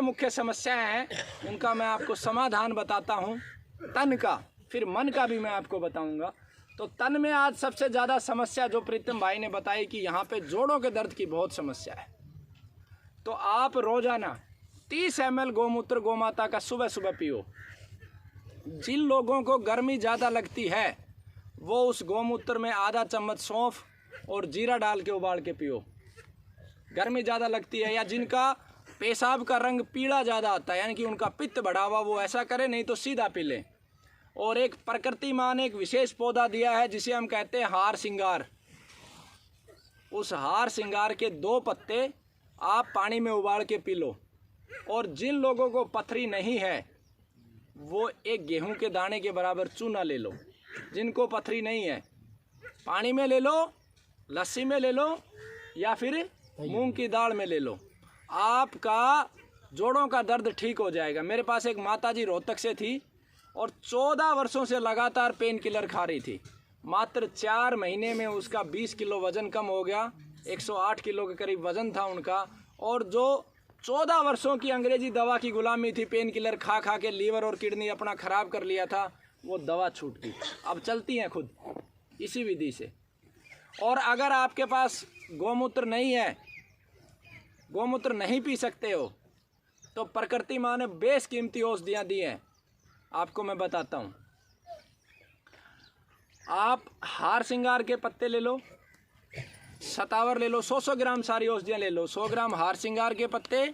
मुख्य समस्याएं हैं उनका मैं आपको समाधान बताता हूं। तन का, फिर मन का भी मैं आपको बताऊंगा। तो तन में आज सबसे ज़्यादा समस्या जो प्रीतम भाई ने बताई कि यहाँ पे जोड़ों के दर्द की बहुत समस्या है। तो आप रोज़ाना 30 ml गोमूत्र गोमाता का सुबह सुबह पियो। जिन लोगों को गर्मी ज़्यादा लगती है वो उस गोमूत्र में आधा चम्मच सौंफ और जीरा डाल के उबाल के पियो। गर्मी ज़्यादा लगती है, या जिनका पेशाब का रंग पीला ज़्यादा आता है, यानी कि उनका पित्त बढ़ा हुआ, वो ऐसा करे, नहीं तो सीधा पी लें। और एक प्रकृति माँ ने एक विशेष पौधा दिया है जिसे हम कहते हैं हार सिंगार। उस हार श्रृंगार के 2 पत्ते आप पानी में उबाल के पी लो। और जिन लोगों को पथरी नहीं है वो एक गेहूं के दाने के बराबर चूना ले लो। जिनको पथरी नहीं है पानी में ले लो, लस्सी में ले लो या फिर मूंग की दाल में ले लो, आपका जोड़ों का दर्द ठीक हो जाएगा। मेरे पास एक माताजी रोहतक से थी और 14 वर्षों से लगातार पेन किलर खा रही थी। मात्र 4 महीने में उसका 20 किलो वज़न कम हो गया, 108 किलो के करीब वज़न था उनका। और जो 14 वर्षों की अंग्रेजी दवा की गुलामी थी, पेन किलर खा खा के लीवर और किडनी अपना ख़राब कर लिया था, वो दवा छूट गई। अब चलती हैं खुद इसी विधि से। और अगर आपके पास गौमूत्र नहीं है, गौमूत्र नहीं पी सकते हो, तो प्रकृति माँ ने बेशकीमती औषधियाँ दी हैं, आपको मैं बताता हूँ। आप हार श्रृंगार के पत्ते ले लो, सतावर ले लो, 100 ग्राम सारी औषधियाँ ले लो। 100 ग्राम हार श्रृंगार के पत्ते,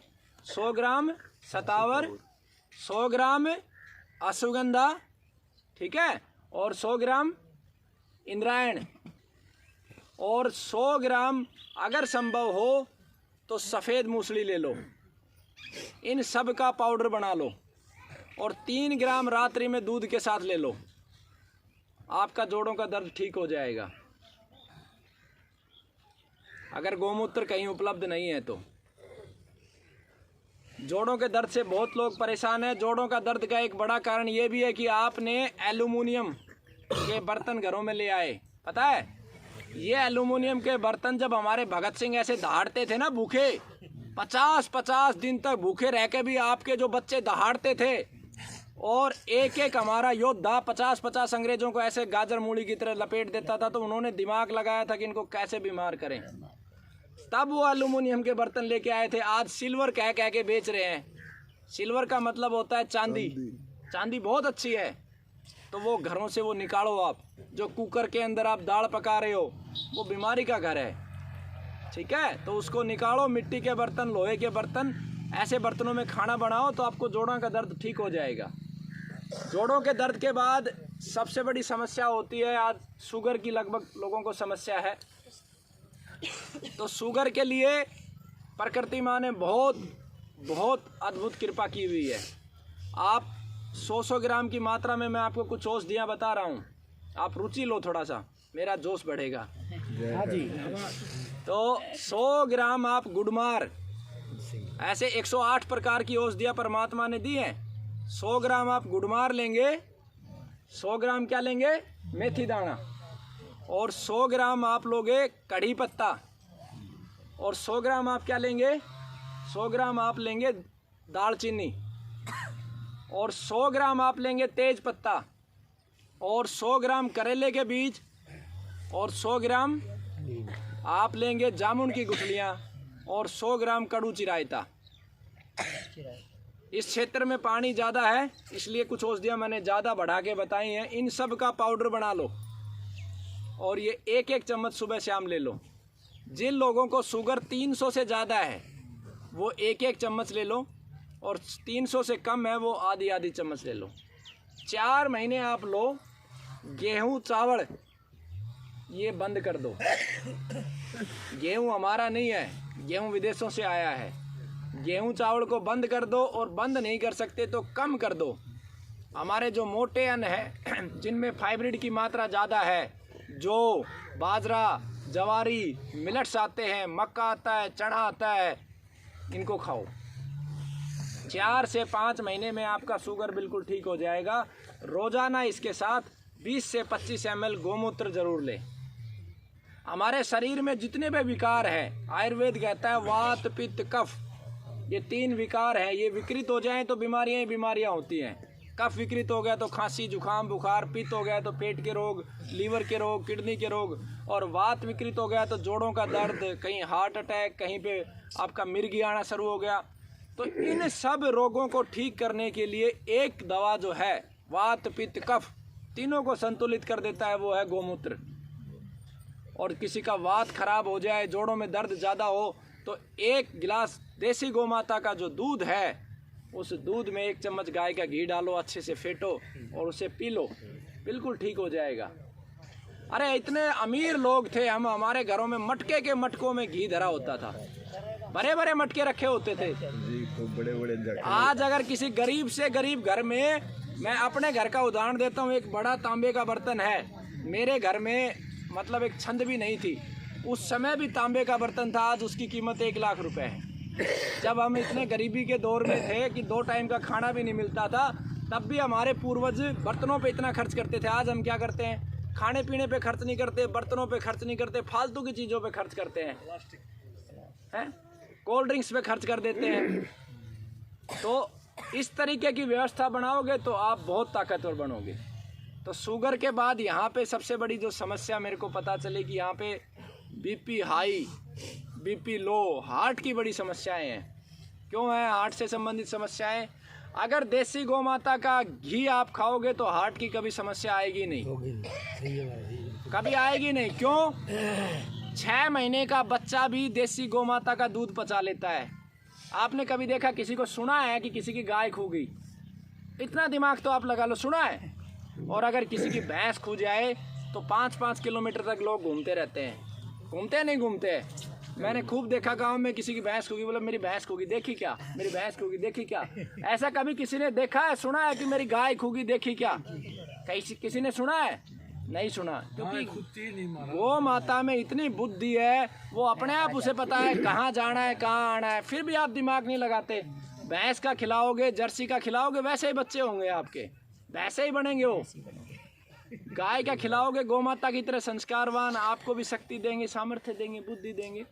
100 ग्राम सतावर, 100 ग्राम अश्वगंधा, ठीक है, और 100 ग्राम इंद्रायण, और 100 ग्राम अगर संभव हो तो सफ़ेद मूसली ले लो। इन सब का पाउडर बना लो और 3 ग्राम रात्रि में दूध के साथ ले लो, आपका जोड़ों का दर्द ठीक हो जाएगा। अगर गौमूत्र कहीं उपलब्ध नहीं है तो। जोड़ों के दर्द से बहुत लोग परेशान हैं। जोड़ों का दर्द का एक बड़ा कारण ये भी है कि आपने एल्युमिनियम के बर्तन घरों में ले आए। पता है, ये एल्युमिनियम के बर्तन जब हमारे भगत सिंह ऐसे दहाड़ते थे ना भूखे, 50-50 दिन तक भूखे रह के भी आपके जो बच्चे दहाड़ते थे, और एक एक हमारा योद्धा 50-50 अंग्रेजों को ऐसे गाजर मूली की तरह लपेट देता था, तो उन्होंने दिमाग लगाया था कि इनको कैसे बीमार करें। तब वो एल्युमिनियम के बर्तन लेके आए थे। आज सिल्वर कह कह के बेच रहे हैं। सिल्वर का मतलब होता है चांदी। चांदी बहुत अच्छी है, तो वो घरों से वो निकालो। आप जो कुकर के अंदर आप दाल पका रहे हो, वो बीमारी का घर है, ठीक है, तो उसको निकालो। मिट्टी के बर्तन, लोहे के बर्तन, ऐसे बर्तनों में खाना बनाओ तो आपको जोड़ों का दर्द ठीक हो जाएगा। जोड़ों के दर्द के बाद सबसे बड़ी समस्या होती है, आज शुगर की लगभग लोगों को समस्या है। तो शुगर के लिए प्रकृति माँ ने बहुत बहुत अद्भुत कृपा की हुई है। आप 100 ग्राम की मात्रा में मैं आपको कुछ औषधियाँ बता रहा हूँ, आप रुचि लो, थोड़ा सा मेरा जोश बढ़ेगा। हाँ जी। तो 100 ग्राम आप गुड़मार, ऐसे 108 प्रकार की औषधियाँ परमात्मा ने दी हैं। 100 ग्राम आप गुड़मार लेंगे, 100 ग्राम क्या लेंगे, मेथी दाना, और 100 ग्राम आप लोगे कढ़ी पत्ता, और 100 ग्राम आप क्या लेंगे, 100 ग्राम आप लेंगे दालचीनी, और 100 ग्राम आप लेंगे तेज पत्ता, और 100 ग्राम करेले के बीज, और 100 ग्राम आप लेंगे जामुन की गुठलियाँ, और 100 ग्राम कड़ू चिरायता। इस क्षेत्र में पानी ज़्यादा है इसलिए कुछ औषधियाँ मैंने ज़्यादा बढ़ा के बताई हैं। इन सब का पाउडर बना लो और ये 1-1 चम्मच सुबह शाम ले लो। जिन लोगों को शुगर 300 से ज़्यादा है वो 1-1 चम्मच ले लो, और 300 से कम है वो आधी चम्मच ले लो। 4 महीने आप लो। गेहूँ चावल ये बंद कर दो। गेहूँ हमारा नहीं है, गेहूँ विदेशों से आया है। गेहूँ चावल को बंद कर दो, और बंद नहीं कर सकते तो कम कर दो। हमारे जो मोटे अन्न है जिनमें फाइब्रिड की मात्रा ज़्यादा है, जो बाजरा, जवारी, मिलेट्स आते हैं, मक्का आता है, चना आता है, इनको खाओ। 4 से 5 महीने में आपका शुगर बिल्कुल ठीक हो जाएगा। रोज़ाना इसके साथ 20 से 25 ml गोमूत्र जरूर लें। हमारे शरीर में जितने भी विकार हैं, आयुर्वेद कहता है वात पित्त कफ, ये 3 विकार हैं। ये विकृत हो जाएं तो बीमारियां ही बीमारियां होती हैं। कफ विकृत हो गया तो खांसी, जुखाम, बुखार, पित्त हो गया तो पेट के रोग, लीवर के रोग, किडनी के रोग, और वात विकृत हो गया तो जोड़ों का दर्द, कहीं हार्ट अटैक, कहीं पे आपका मिर्गी आना शुरू हो गया। तो इन सब रोगों को ठीक करने के लिए एक दवा जो है, वात पित्त कफ तीनों को संतुलित कर देता है, वो है गोमूत्र। और किसी का वात खराब हो जाए, जोड़ों में दर्द ज़्यादा हो, तो 1 गिलास देसी गौमाता का जो दूध है, उस दूध में 1 चम्मच गाय का घी डालो, अच्छे से फेंटो और उसे पी लो, बिल्कुल ठीक हो जाएगा। अरे इतने अमीर लोग थे हम, हमारे घरों में मटके के मटकों में घी धरा होता था, बड़े बड़े मटके रखे होते थे जी, खूब बड़े बड़े जग। आज अगर किसी गरीब से गरीब घर में, मैं अपने घर का उदाहरण देता हूँ, एक बड़ा तांबे का बर्तन है मेरे घर में, मतलब एक छंद भी नहीं थी, उस समय भी तांबे का बर्तन था, आज उसकी कीमत 1 लाख रुपए है। जब हम इतने गरीबी के दौर में थे कि 2 टाइम का खाना भी नहीं मिलता था, तब भी हमारे पूर्वज बर्तनों पे इतना खर्च करते थे। आज हम क्या करते हैं, खाने पीने पे खर्च नहीं करते, बर्तनों पे खर्च नहीं करते, फालतू की चीज़ों पे खर्च करते हैं, कोल्ड ड्रिंक्स पे खर्च कर देते हैं। तो इस तरीके की व्यवस्था बनाओगे तो आप बहुत ताकतवर बनोगे। तो शुगर के बाद यहाँ पे सबसे बड़ी जो समस्या मेरे को पता चली कि यहाँ पे BP high, BP low, heart की बड़ी समस्याएं हैं। क्यों है हार्ट से संबंधित समस्याएं? अगर देसी गौ माता का घी आप खाओगे तो हार्ट की कभी समस्या आएगी नहीं, कभी आएगी नहीं। क्यों? 6 महीने का बच्चा भी देसी गौ माता का दूध पचा लेता है। आपने कभी देखा, किसी को सुना है कि किसी की गाय खो गई? इतना दिमाग तो आप लगा लो, सुना है? और अगर किसी की भैंस खो जाए तो 5-5 किलोमीटर तक लोग घूमते रहते हैं। घूमते नहीं घूमते? मैंने खूब देखा गांव में, किसी की भैंस खो गई, बोला मेरी भैंस खो गई, देखी क्या? मेरी भैंस खो गई, देखी क्या? ऐसा कभी किसी ने देखा है, सुना है कि मेरी गाय खो गई, देखी क्या? किसी ने सुना है? नहीं सुना, क्योंकि गौ माता में इतनी बुद्धि है, वो अपने आप उसे पता है कहाँ जाना है, कहाँ आना है, फिर भी आप दिमाग नहीं लगाते। भैंस का खिलाओगे, जर्सी का खिलाओगे, वैसे ही बच्चे होंगे आपके, वैसे ही बनेंगे वो। गाय का खिलाओगे, गौ माता की तरह संस्कारवान, आपको भी शक्ति देंगे, सामर्थ्य देंगे, बुद्धि देंगे।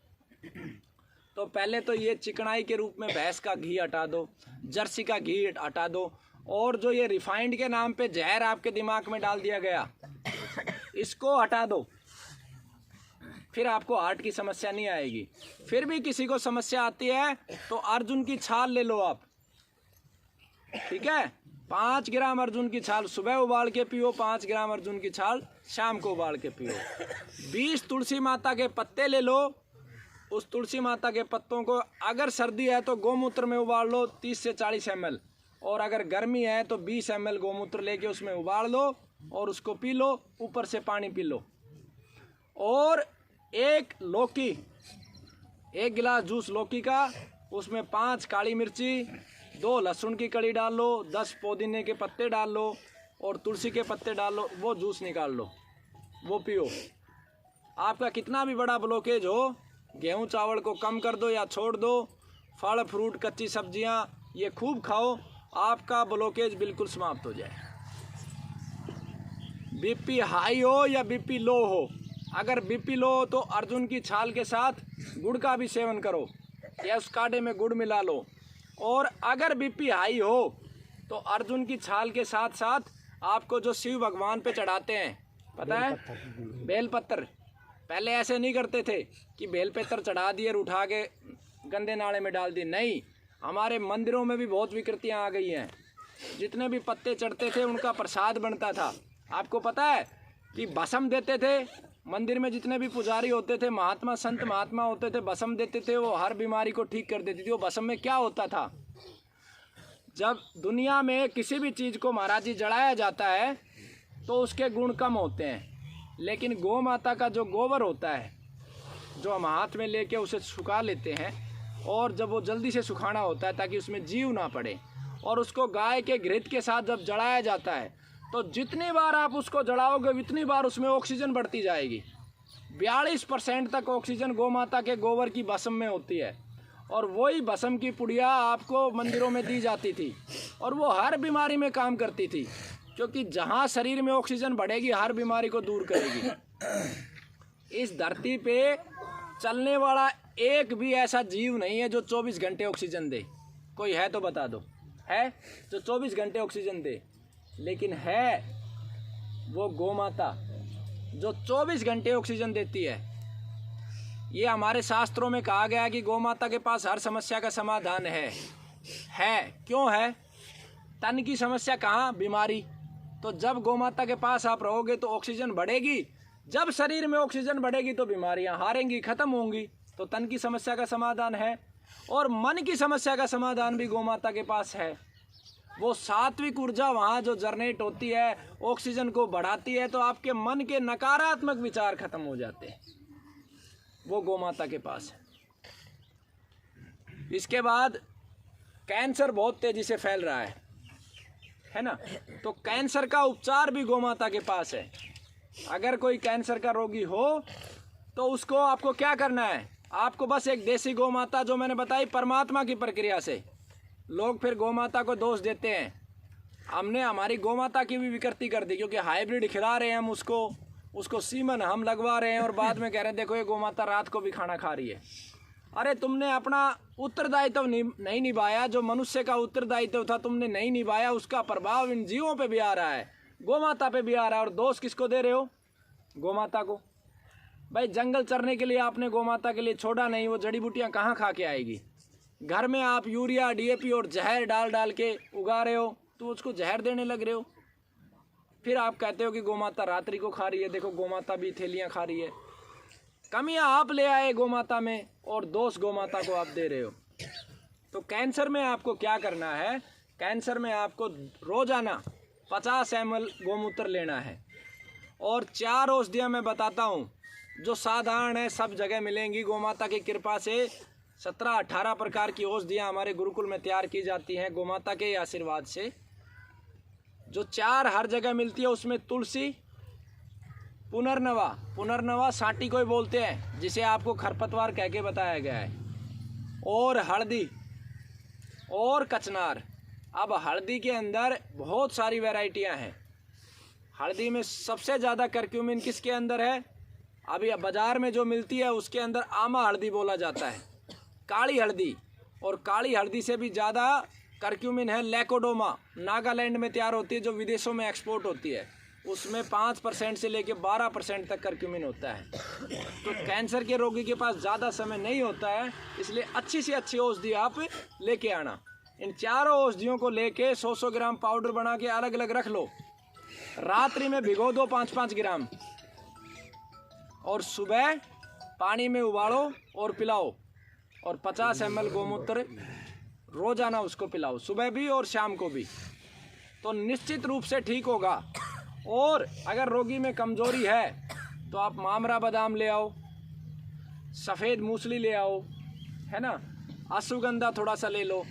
तो पहले तो ये चिकनाई के रूप में भैंस का घी हटा दो, जर्सी का घी हटा दो, और जो ये रिफाइंड के नाम पे जहर आपके दिमाग में डाल दिया गया, इसको हटा दो, फिर आपको हार्ट की समस्या नहीं आएगी। फिर भी किसी को समस्या आती है तो अर्जुन की छाल ले लो आप, ठीक है? 5 ग्राम अर्जुन की छाल सुबह उबाल के पियो, 5 ग्राम अर्जुन की छाल शाम को उबाल के पियो। 20 तुलसी माता के पत्ते ले लो, उस तुलसी माता के पत्तों को अगर सर्दी है तो गोमूत्र में उबाल लो 30 से 40 ml, और अगर गर्मी है तो 20 ml गोमूत्र लेके उसमें उबाल लो और उसको पी लो, ऊपर से पानी पी लो। और 1 लौकी, 1 गिलास जूस लौकी का, उसमें 5 काली मिर्ची, 2 लहसुन की कड़ी डाल लो, 10 पुदीने के पत्ते डाल लो और तुलसी के पत्ते डाल लो, वो जूस निकाल लो, वो पियो। आपका कितना भी बड़ा ब्लॉकेज हो, गेहूं चावल को कम कर दो या छोड़ दो, फल फ्रूट कच्ची सब्जियां ये खूब खाओ, आपका ब्लॉकेज बिल्कुल समाप्त हो जाए। बीपी हाई हो या बीपी लो हो, अगर बीपी लो हो तो अर्जुन की छाल के साथ गुड़ का भी सेवन करो या उस काढ़े में गुड़ मिला लो। और अगर बीपी हाई हो तो अर्जुन की छाल के साथ साथ आपको जो शिव भगवान पे चढ़ाते हैं, पता है? बेलपत्र। पहले ऐसे नहीं करते थे कि बेलपत्र चढ़ा दिए और उठा के गंदे नाले में डाल दिए, नहीं। हमारे मंदिरों में भी बहुत विकृतियां आ गई हैं। जितने भी पत्ते चढ़ते थे उनका प्रसाद बनता था। आपको पता है कि भस्म देते थे मंदिर में, जितने भी पुजारी होते थे, महात्मा संत महात्मा होते थे, भस्म देते थे, वो हर बीमारी को ठीक कर देती थी। वो भस्म में क्या होता था? जब दुनिया में किसी भी चीज़ को महाराज जी जलाया जाता है तो उसके गुण कम होते हैं, लेकिन गौ माता का जो गोबर होता है, जो हम हाथ में लेके उसे सुखा लेते हैं, और जब वो जल्दी से सुखाना होता है ताकि उसमें जीव ना पड़े, और उसको गाय के घृत के साथ जब जलाया जाता है तो जितनी बार आप उसको जलाओगे उतनी बार उसमें ऑक्सीजन बढ़ती जाएगी। 42% तक ऑक्सीजन गौ माता के गोबर की भस्म में होती है, और वही भस्म की पुड़िया आपको मंदिरों में दी जाती थी, और वो हर बीमारी में काम करती थी, क्योंकि जहाँ शरीर में ऑक्सीजन बढ़ेगी हर बीमारी को दूर करेगी। इस धरती पे चलने वाला एक भी ऐसा जीव नहीं है जो 24 घंटे ऑक्सीजन दे। कोई है तो बता दो, है जो 24 घंटे ऑक्सीजन दे? लेकिन है वो गौ माता जो 24 घंटे ऑक्सीजन देती है। ये हमारे शास्त्रों में कहा गया है कि गौ माता के पास हर समस्या का समाधान है। क्यों है? तन की समस्या कहाँ? बीमारी। तो जब गौ माता के पास आप रहोगे तो ऑक्सीजन बढ़ेगी, जब शरीर में ऑक्सीजन बढ़ेगी तो बीमारियां हारेंगी, खत्म होंगी। तो तन की समस्या का समाधान है, और मन की समस्या का समाधान भी गौ माता के पास है। वो सात्विक ऊर्जा वहाँ जो जनरेट होती है, ऑक्सीजन को बढ़ाती है, तो आपके मन के नकारात्मक विचार खत्म हो जाते हैं, वो गोमाता के पास है। इसके बाद कैंसर बहुत तेजी से फैल रहा है ना, तो कैंसर का उपचार भी गोमाता के पास है। अगर कोई कैंसर का रोगी हो तो उसको आपको क्या करना है, आपको बस एक देसी गोमाता जो मैंने बताई परमात्मा की प्रक्रिया से, लोग फिर गोमाता को दोष देते हैं, हमने हमारी गोमाता की भी विकृति कर दी क्योंकि हाइब्रिड खिला रहे हैं हम उसको सीमन हम लगवा रहे हैं और बाद में कह रहे हैं देखो ये गोमाता रात को भी खाना खा रही है। अरे तुमने अपना उत्तरदायित्व नहीं निभाया, जो मनुष्य का उत्तरदायित्व था तुमने नहीं निभाया, उसका प्रभाव इन जीवों पे भी आ रहा है, गोमाता पे भी आ रहा है। और दोष किसको दे रहे हो? गोमाता को। भाई जंगल चरने के लिए आपने गोमाता के लिए छोड़ा नहीं, वो जड़ी बूटियाँ कहाँ खा के आएगी? घर में आप यूरिया DAP और जहर डाल के उगा रहे हो, तो उसको जहर देने लग रहे हो। फिर आप कहते हो कि गोमाता रात्रि को खा रही है, देखो गोमाता भी थैलियाँ खा रही है। कमियां आप ले आए गोमाता में और दोष गोमाता को आप दे रहे हो। तो कैंसर में आपको क्या करना है, कैंसर में आपको रोजाना 50 ml गोमूत्र लेना है और 4 औषधियाँ मैं बताता हूँ जो साधारण है, सब जगह मिलेंगी। गोमाता की कृपा से 17-18 प्रकार की औषधियाँ हमारे गुरुकुल में तैयार की जाती हैं गोमाता के आशीर्वाद से। जो 4 हर जगह मिलती है उसमें तुलसी, पुनर्नवा सांटी कोई बोलते हैं जिसे आपको खरपतवार कह के बताया गया है, और हल्दी और कचनार। अब हल्दी के अंदर बहुत सारी वैरायटियां हैं। हल्दी में सबसे ज़्यादा करक्यूमिन किसके अंदर है? अभी बाज़ार में जो मिलती है उसके अंदर आमा हल्दी बोला जाता है, काली हल्दी। और काली हल्दी से भी ज़्यादा करक्यूमिन है लेकोडोमा, नागालैंड में तैयार होती है, जो विदेशों में एक्सपोर्ट होती है। उसमें 5% से लेके 12% तक करक्यूमिन होता है। तो कैंसर के रोगी के पास ज़्यादा समय नहीं होता है, इसलिए अच्छी से अच्छी औषधि आप लेके आना। इन 4 औषधियों को लेके 100-100 ग्राम पाउडर बना के अलग अलग रख लो, रात्रि में भिगो दो 5-5 ग्राम, और सुबह पानी में उबालो और पिलाओ, और 50 ml गोमूत्र रोजाना उसको पिलाओ, सुबह भी और शाम को भी, तो निश्चित रूप से ठीक होगा। और अगर रोगी में कमजोरी है तो आप मामरा बादाम ले आओ, सफ़ेद मूसली ले आओ, है ना, अश्वगंधा थोड़ा सा ले लो,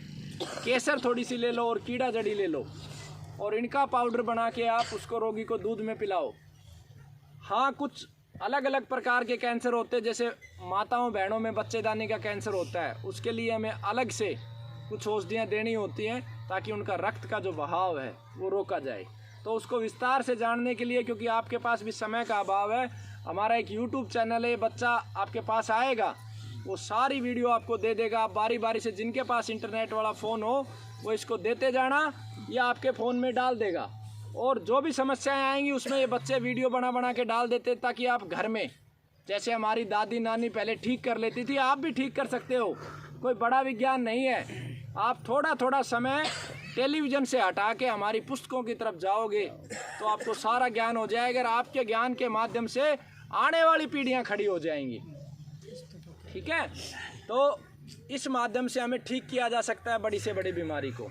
केसर थोड़ी सी ले लो, और कीड़ा जड़ी ले लो, और इनका पाउडर बना के आप उसको रोगी को दूध में पिलाओ। हाँ, कुछ अलग अलग प्रकार के कैंसर होते हैं, जैसे माताओं बहनों में बच्चेदानी का कैंसर होता है, उसके लिए हमें अलग से कुछ औषधियाँ देनी होती हैं ताकि उनका रक्त का जो बहाव है वो रोका जाए। तो उसको विस्तार से जानने के लिए, क्योंकि आपके पास भी समय का अभाव है, हमारा एक YouTube चैनल है, बच्चा आपके पास आएगा, वो सारी वीडियो आपको दे देगा। आप बारी बारी से जिनके पास इंटरनेट वाला फ़ोन हो वो इसको देते जाना, या आपके फ़ोन में डाल देगा, और जो भी समस्याएं आएंगी उसमें ये बच्चे वीडियो बना के डाल देते, ताकि आप घर में, जैसे हमारी दादी नानी पहले ठीक कर लेती थी, आप भी ठीक कर सकते हो। कोई बड़ा विज्ञान नहीं है। आप थोड़ा थोड़ा समय टेलीविज़न से हटा के हमारी पुस्तकों की तरफ जाओगे तो आपको सारा ज्ञान हो जाएगा, और आपके ज्ञान के माध्यम से आने वाली पीढ़ियां खड़ी हो जाएंगी। ठीक है, तो इस माध्यम से हमें ठीक किया जा सकता है बड़ी से बड़ी बीमारी को।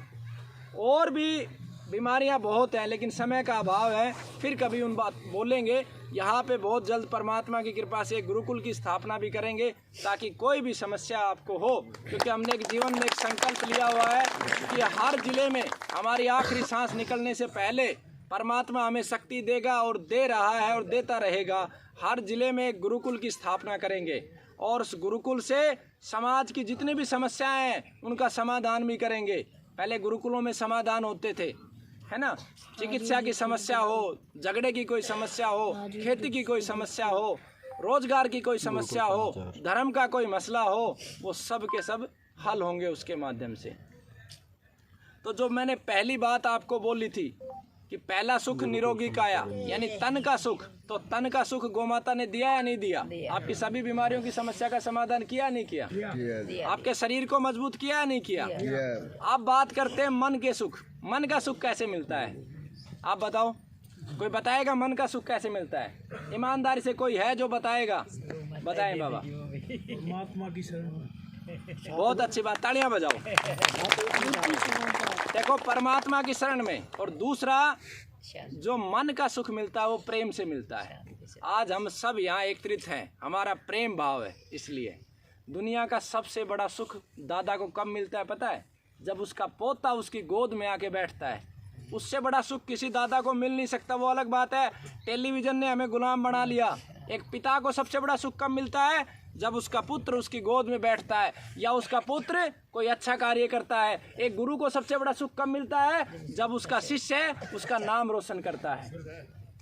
और भी बीमारियां बहुत हैं, लेकिन समय का अभाव है, फिर कभी उन बात बोलेंगे। यहाँ पे बहुत जल्द परमात्मा की कृपा से गुरुकुल की स्थापना भी करेंगे, ताकि कोई भी समस्या आपको हो, क्योंकि हमने एक जीवन में एक संकल्प लिया हुआ है कि हर जिले में हमारी आखिरी सांस निकलने से पहले परमात्मा हमें शक्ति देगा, और दे रहा है और देता रहेगा। हर जिले में एक गुरुकुल की स्थापना करेंगे, और उस गुरुकुल से समाज की जितनी भी समस्याएं हैं उनका समाधान भी करेंगे। पहले गुरुकुलों में समाधान होते थे, है ना, चिकित्सा की समस्या हो, झगड़े की कोई समस्या हो, खेती की कोई समस्या हो, रोजगार की कोई समस्या हो, धर्म का कोई मसला हो, वो सब के सब हल होंगे उसके माध्यम से। तो जो मैंने पहली बात आपको बोली थी कि पहला सुख निरोगी काया, यानी तन का सुख, तो तन का सुख गोमाता ने दिया या नहीं दिया? आपकी सभी बीमारियों की समस्या का समाधान किया नहीं किया? आपके शरीर को मजबूत किया या नहीं किया? अब बात करते हैं मन के सुख। मन का सुख कैसे मिलता है, आप बताओ? कोई बताएगा मन का सुख कैसे मिलता है? ईमानदारी से कोई है जो बताएगा? बताएं बाबा। महात्मा की शरण। बहुत अच्छी बात, तालियां बजाओ। देखो परमात्मा की शरण में, और दूसरा जो मन का सुख मिलता है वो प्रेम से मिलता है। आज हम सब यहाँ एकत्रित हैं, हमारा प्रेम भाव है। इसलिए दुनिया का सबसे बड़ा सुख दादा को कब मिलता है पता है? जब उसका पोता उसकी गोद में आके बैठता है। उससे बड़ा सुख किसी दादा को मिल नहीं सकता। वो अलग बात है, टेलीविज़न ने हमें गुलाम बना लिया। एक पिता को सबसे बड़ा सुख कब मिलता है? जब उसका पुत्र उसकी गोद में बैठता है, या उसका पुत्र कोई अच्छा कार्य करता है। एक गुरु को सबसे बड़ा सुख कब मिलता है? जब उसका शिष्य उसका नाम रोशन करता है।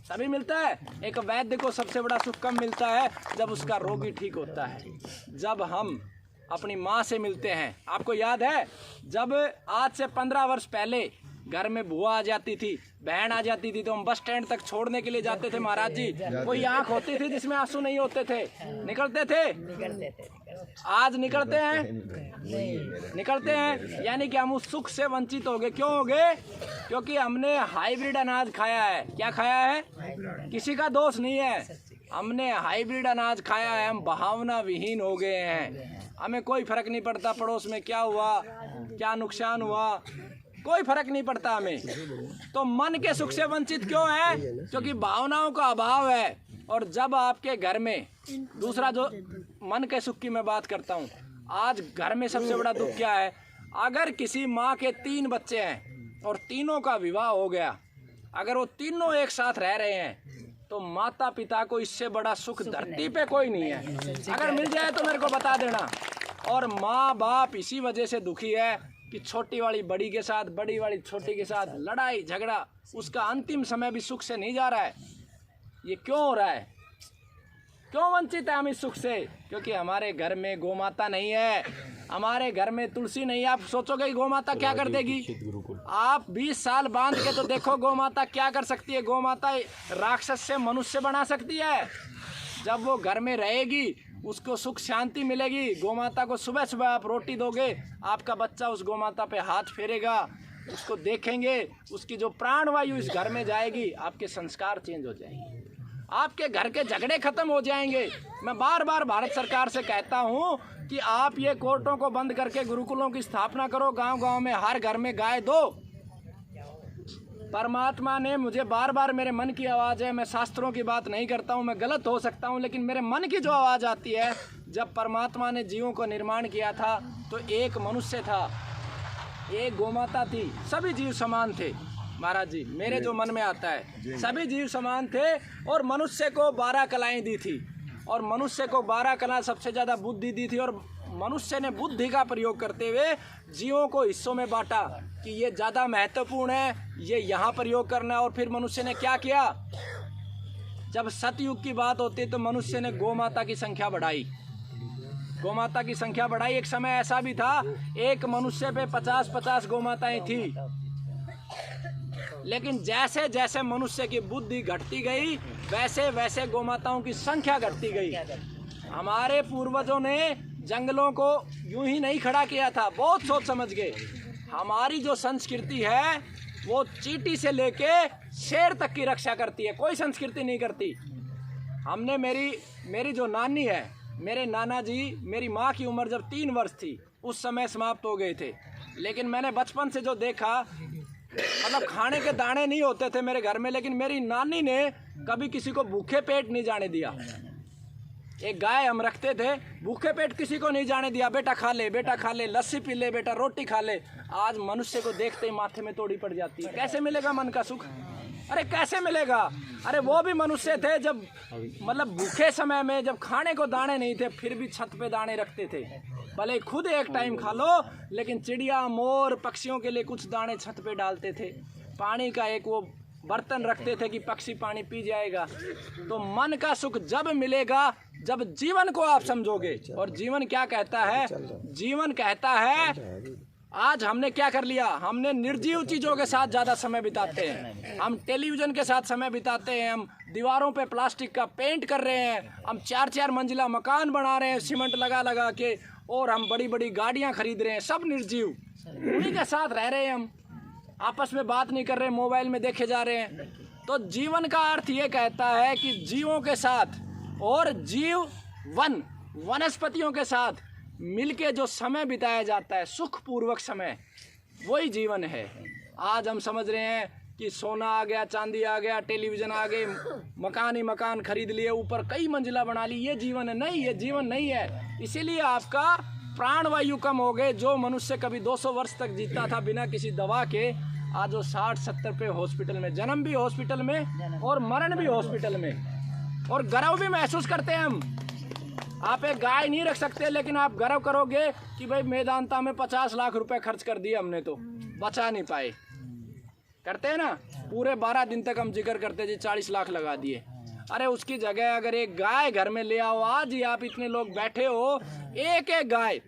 सभी मिलता है। एक वैद्य को सबसे बड़ा सुख कब मिलता है? जब उसका रोगी ठीक होता है। जब हम अपनी माँ से मिलते हैं, आपको याद है जब आज से 15 वर्ष पहले घर में बुआ आ जाती थी, बहन आ जाती थी, तो हम बस स्टैंड तक छोड़ने के लिए जाते थे महाराज जी। कोई आंख होती थी जिसमें आंसू नहीं होते थे, निकलते थे। आज निकलते हैं? निकलते हैं। यानी कि हम उस सुख से वंचित हो गए। क्यों हो गए? क्योंकि हमने हाइब्रिड अनाज खाया है। क्या खाया है? किसी का दोष नहीं है, हमने हाइब्रिड अनाज खाया है। हम भावना विहीन हो गए हैं। हमें कोई फर्क नहीं पड़ता पड़ोस में क्या हुआ, क्या नुकसान हुआ, कोई फर्क नहीं पड़ता हमें। तो मन के सुख से वंचित क्यों है? क्योंकि भावनाओं का अभाव है। और जब आपके घर में, दूसरा जो मन के सुख की मैं बात करता हूँ, आज घर में सबसे बड़ा दुख क्या है? अगर किसी माँ के 3 बच्चे हैं और तीनों का विवाह हो गया, अगर वो तीनों एक साथ रह रहे हैं, तो माता पिता को इससे बड़ा सुख धरती पे कोई नहीं है। अगर मिल जाए तो मेरे को बता देना। और माँ बाप इसी वजह से दुखी है कि छोटी वाली बड़ी के साथ, बड़ी वाली छोटी के साथ लड़ाई झगड़ा, उसका अंतिम समय भी सुख से नहीं जा रहा है। ये क्यों हो रहा है? क्यों वंचित है हम इस सुख से? क्योंकि हमारे घर में गौ माता नहीं है, हमारे घर में तुलसी नहीं है। आप सोचोगे गौ माता क्या कर देगी? आप 20 साल बांध के तो देखो गौ माता क्या कर सकती है। गौ माता राक्षस से मनुष्य बना सकती है। जब वो घर में रहेगी उसको सुख शांति मिलेगी। गौ माता को सुबह सुबह आप रोटी दोगे, आपका बच्चा उस गौ माता पे हाथ फेरेगा, उसको देखेंगे, उसकी जो प्राणवायु इस घर में जाएगी, आपके संस्कार चेंज हो जाएंगे, आपके घर के झगड़े खत्म हो जाएंगे। मैं बार बार भारत सरकार से कहता हूँ कि आप ये कोर्टों को बंद करके गुरुकुलों की स्थापना करो, गांव-गांव में हर घर में गाय दो। परमात्मा ने मुझे बार बार, मेरे मन की आवाज़ है, मैं शास्त्रों की बात नहीं करता हूँ, मैं गलत हो सकता हूँ, लेकिन मेरे मन की जो आवाज़ आती है, जब परमात्मा ने जीवों को निर्माण किया था तो एक मनुष्य था, एक गोमाता थी, सभी जीव समान थे। महाराज जी, मेरे जो मन में आता है, सभी जीव समान थे और मनुष्य को 12 कलाएं दी थी। और मनुष्य को 12 कला सबसे ज़्यादा बुद्धि दी थी। और मनुष्य ने बुद्धि का प्रयोग करते हुए जीवों को हिस्सों में बांटा कि ये ज़्यादा महत्वपूर्ण है, ये यहाँ प्रयोग करना है। और फिर मनुष्य ने क्या किया? जब सतयुग की बात होती तो मनुष्य ने गौ माता की संख्या बढ़ाई, गौ माता की संख्या बढ़ाई। एक समय ऐसा भी था, एक मनुष्य पे 50-50 गौ माताएं थी। लेकिन जैसे जैसे मनुष्य की बुद्धि घटती गई, वैसे वैसे गौ माताओं की संख्या घटती गई। हमारे पूर्वजों ने जंगलों को यूं ही नहीं खड़ा किया था, बहुत सोच समझ के। हमारी जो संस्कृति है वो चींटी से लेके शेर तक की रक्षा करती है, कोई संस्कृति नहीं करती। हमने मेरी जो नानी है, मेरे नाना जी, मेरी माँ की उम्र जब 3 वर्ष थी उस समय समाप्त हो गए थे। लेकिन मैंने बचपन से जो देखा, मतलब खाने के दाने नहीं होते थे मेरे घर में, लेकिन मेरी नानी ने कभी किसी को भूखे पेट नहीं जाने दिया। एक गाय हम रखते थे, भूखे पेट किसी को नहीं जाने दिया। बेटा खा ले, बेटा खा ले, लस्सी पी ले, बेटा रोटी खा ले। आज मनुष्य को देखते ही माथे में तोड़ी पड़ जाती है। कैसे मिलेगा मन का सुख? अरे कैसे मिलेगा? अरे वो भी मनुष्य थे जब, मतलब भूखे समय में जब खाने को दाने नहीं थे, फिर भी छत पे दाने रखते थे। भले खुद एक टाइम खा लो, लेकिन चिड़िया, मोर, पक्षियों के लिए कुछ दाने छत पे डालते थे। पानी का एक वो बर्तन रखते थे कि पक्षी पानी पी जाएगा। तो मन का सुख जब मिलेगा जब जीवन को आप समझोगे। और जीवन क्या कहता है? जीवन कहता है, आज हमने क्या कर लिया? हमने निर्जीव चीज़ों के साथ ज़्यादा समय बिताते हैं। हम टेलीविज़न के साथ समय बिताते हैं, हम दीवारों पे प्लास्टिक का पेंट कर रहे हैं, हम 4-4 मंजिला मकान बना रहे हैं सीमेंट लगा लगा के, और हम बड़ी बड़ी गाड़ियाँ खरीद रहे हैं। सब निर्जीव, उन्हीं के साथ रह रहे हैं। हम आपस में बात नहीं कर रहे, मोबाइल में देखे जा रहे हैं। तो जीवन का अर्थ ये कहता है कि जीवों के साथ और वनस्पतियों के साथ मिलके जो समय बिताया जाता है, सुखपूर्वक समय, वही जीवन है। आज हम समझ रहे हैं कि सोना आ गया, चांदी आ गया, टेलीविज़न आ गए, मकान ही मकान खरीद लिए, ऊपर कई मंजिला बना ली, ये जीवन है? नहीं, ये जीवन नहीं है। इसीलिए आपका प्राणवायु कम हो गए। जो मनुष्य कभी 200 वर्ष तक जीता था बिना किसी दवा के, आज वो 60-70 पे हॉस्पिटल में, जन्म भी हॉस्पिटल में और मरण भी हॉस्पिटल में। और गर्व भी महसूस करते हैं हम। आप एक गाय नहीं रख सकते, लेकिन आप गर्व करोगे कि भाई मेदांता में 50 लाख रुपए खर्च कर दिए हमने, तो बचा नहीं पाए। करते हैं ना, पूरे 12 दिन तक हम जिक्र करते जी 40 लाख लगा दिए। अरे उसकी जगह अगर एक गाय घर में ले आओ, आज ही आप इतने लोग बैठे हो, एक एक गाय।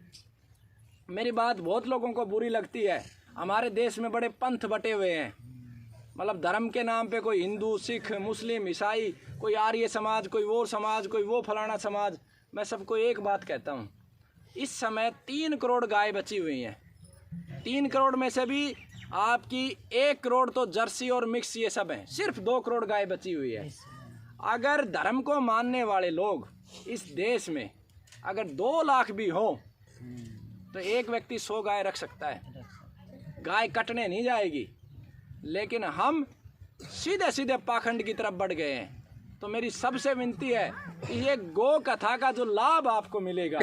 मेरी बात बहुत लोगों को बुरी लगती है, हमारे देश में बड़े पंथ बटे हुए हैं, मतलब धर्म के नाम पे कोई हिंदू, सिख, मुस्लिम, ईसाई, कोई आर्य समाज, कोई वो समाज, कोई वो फलाना समाज। मैं सबको एक बात कहता हूँ, इस समय 3 करोड़ गाय बची हुई हैं। 3 करोड़ में से भी आपकी 1 करोड़ तो जर्सी और मिक्स ये सब हैं, सिर्फ 2 करोड़ गाय बची हुई है। अगर धर्म को मानने वाले लोग इस देश में अगर 2 लाख भी हो तो एक व्यक्ति 100 गाय रख सकता है, गाय कटने नहीं जाएगी। लेकिन हम सीधे सीधे पाखंड की तरफ बढ़ गए हैं। तो मेरी सबसे विनती है कि ये गौ कथा का जो लाभ आपको मिलेगा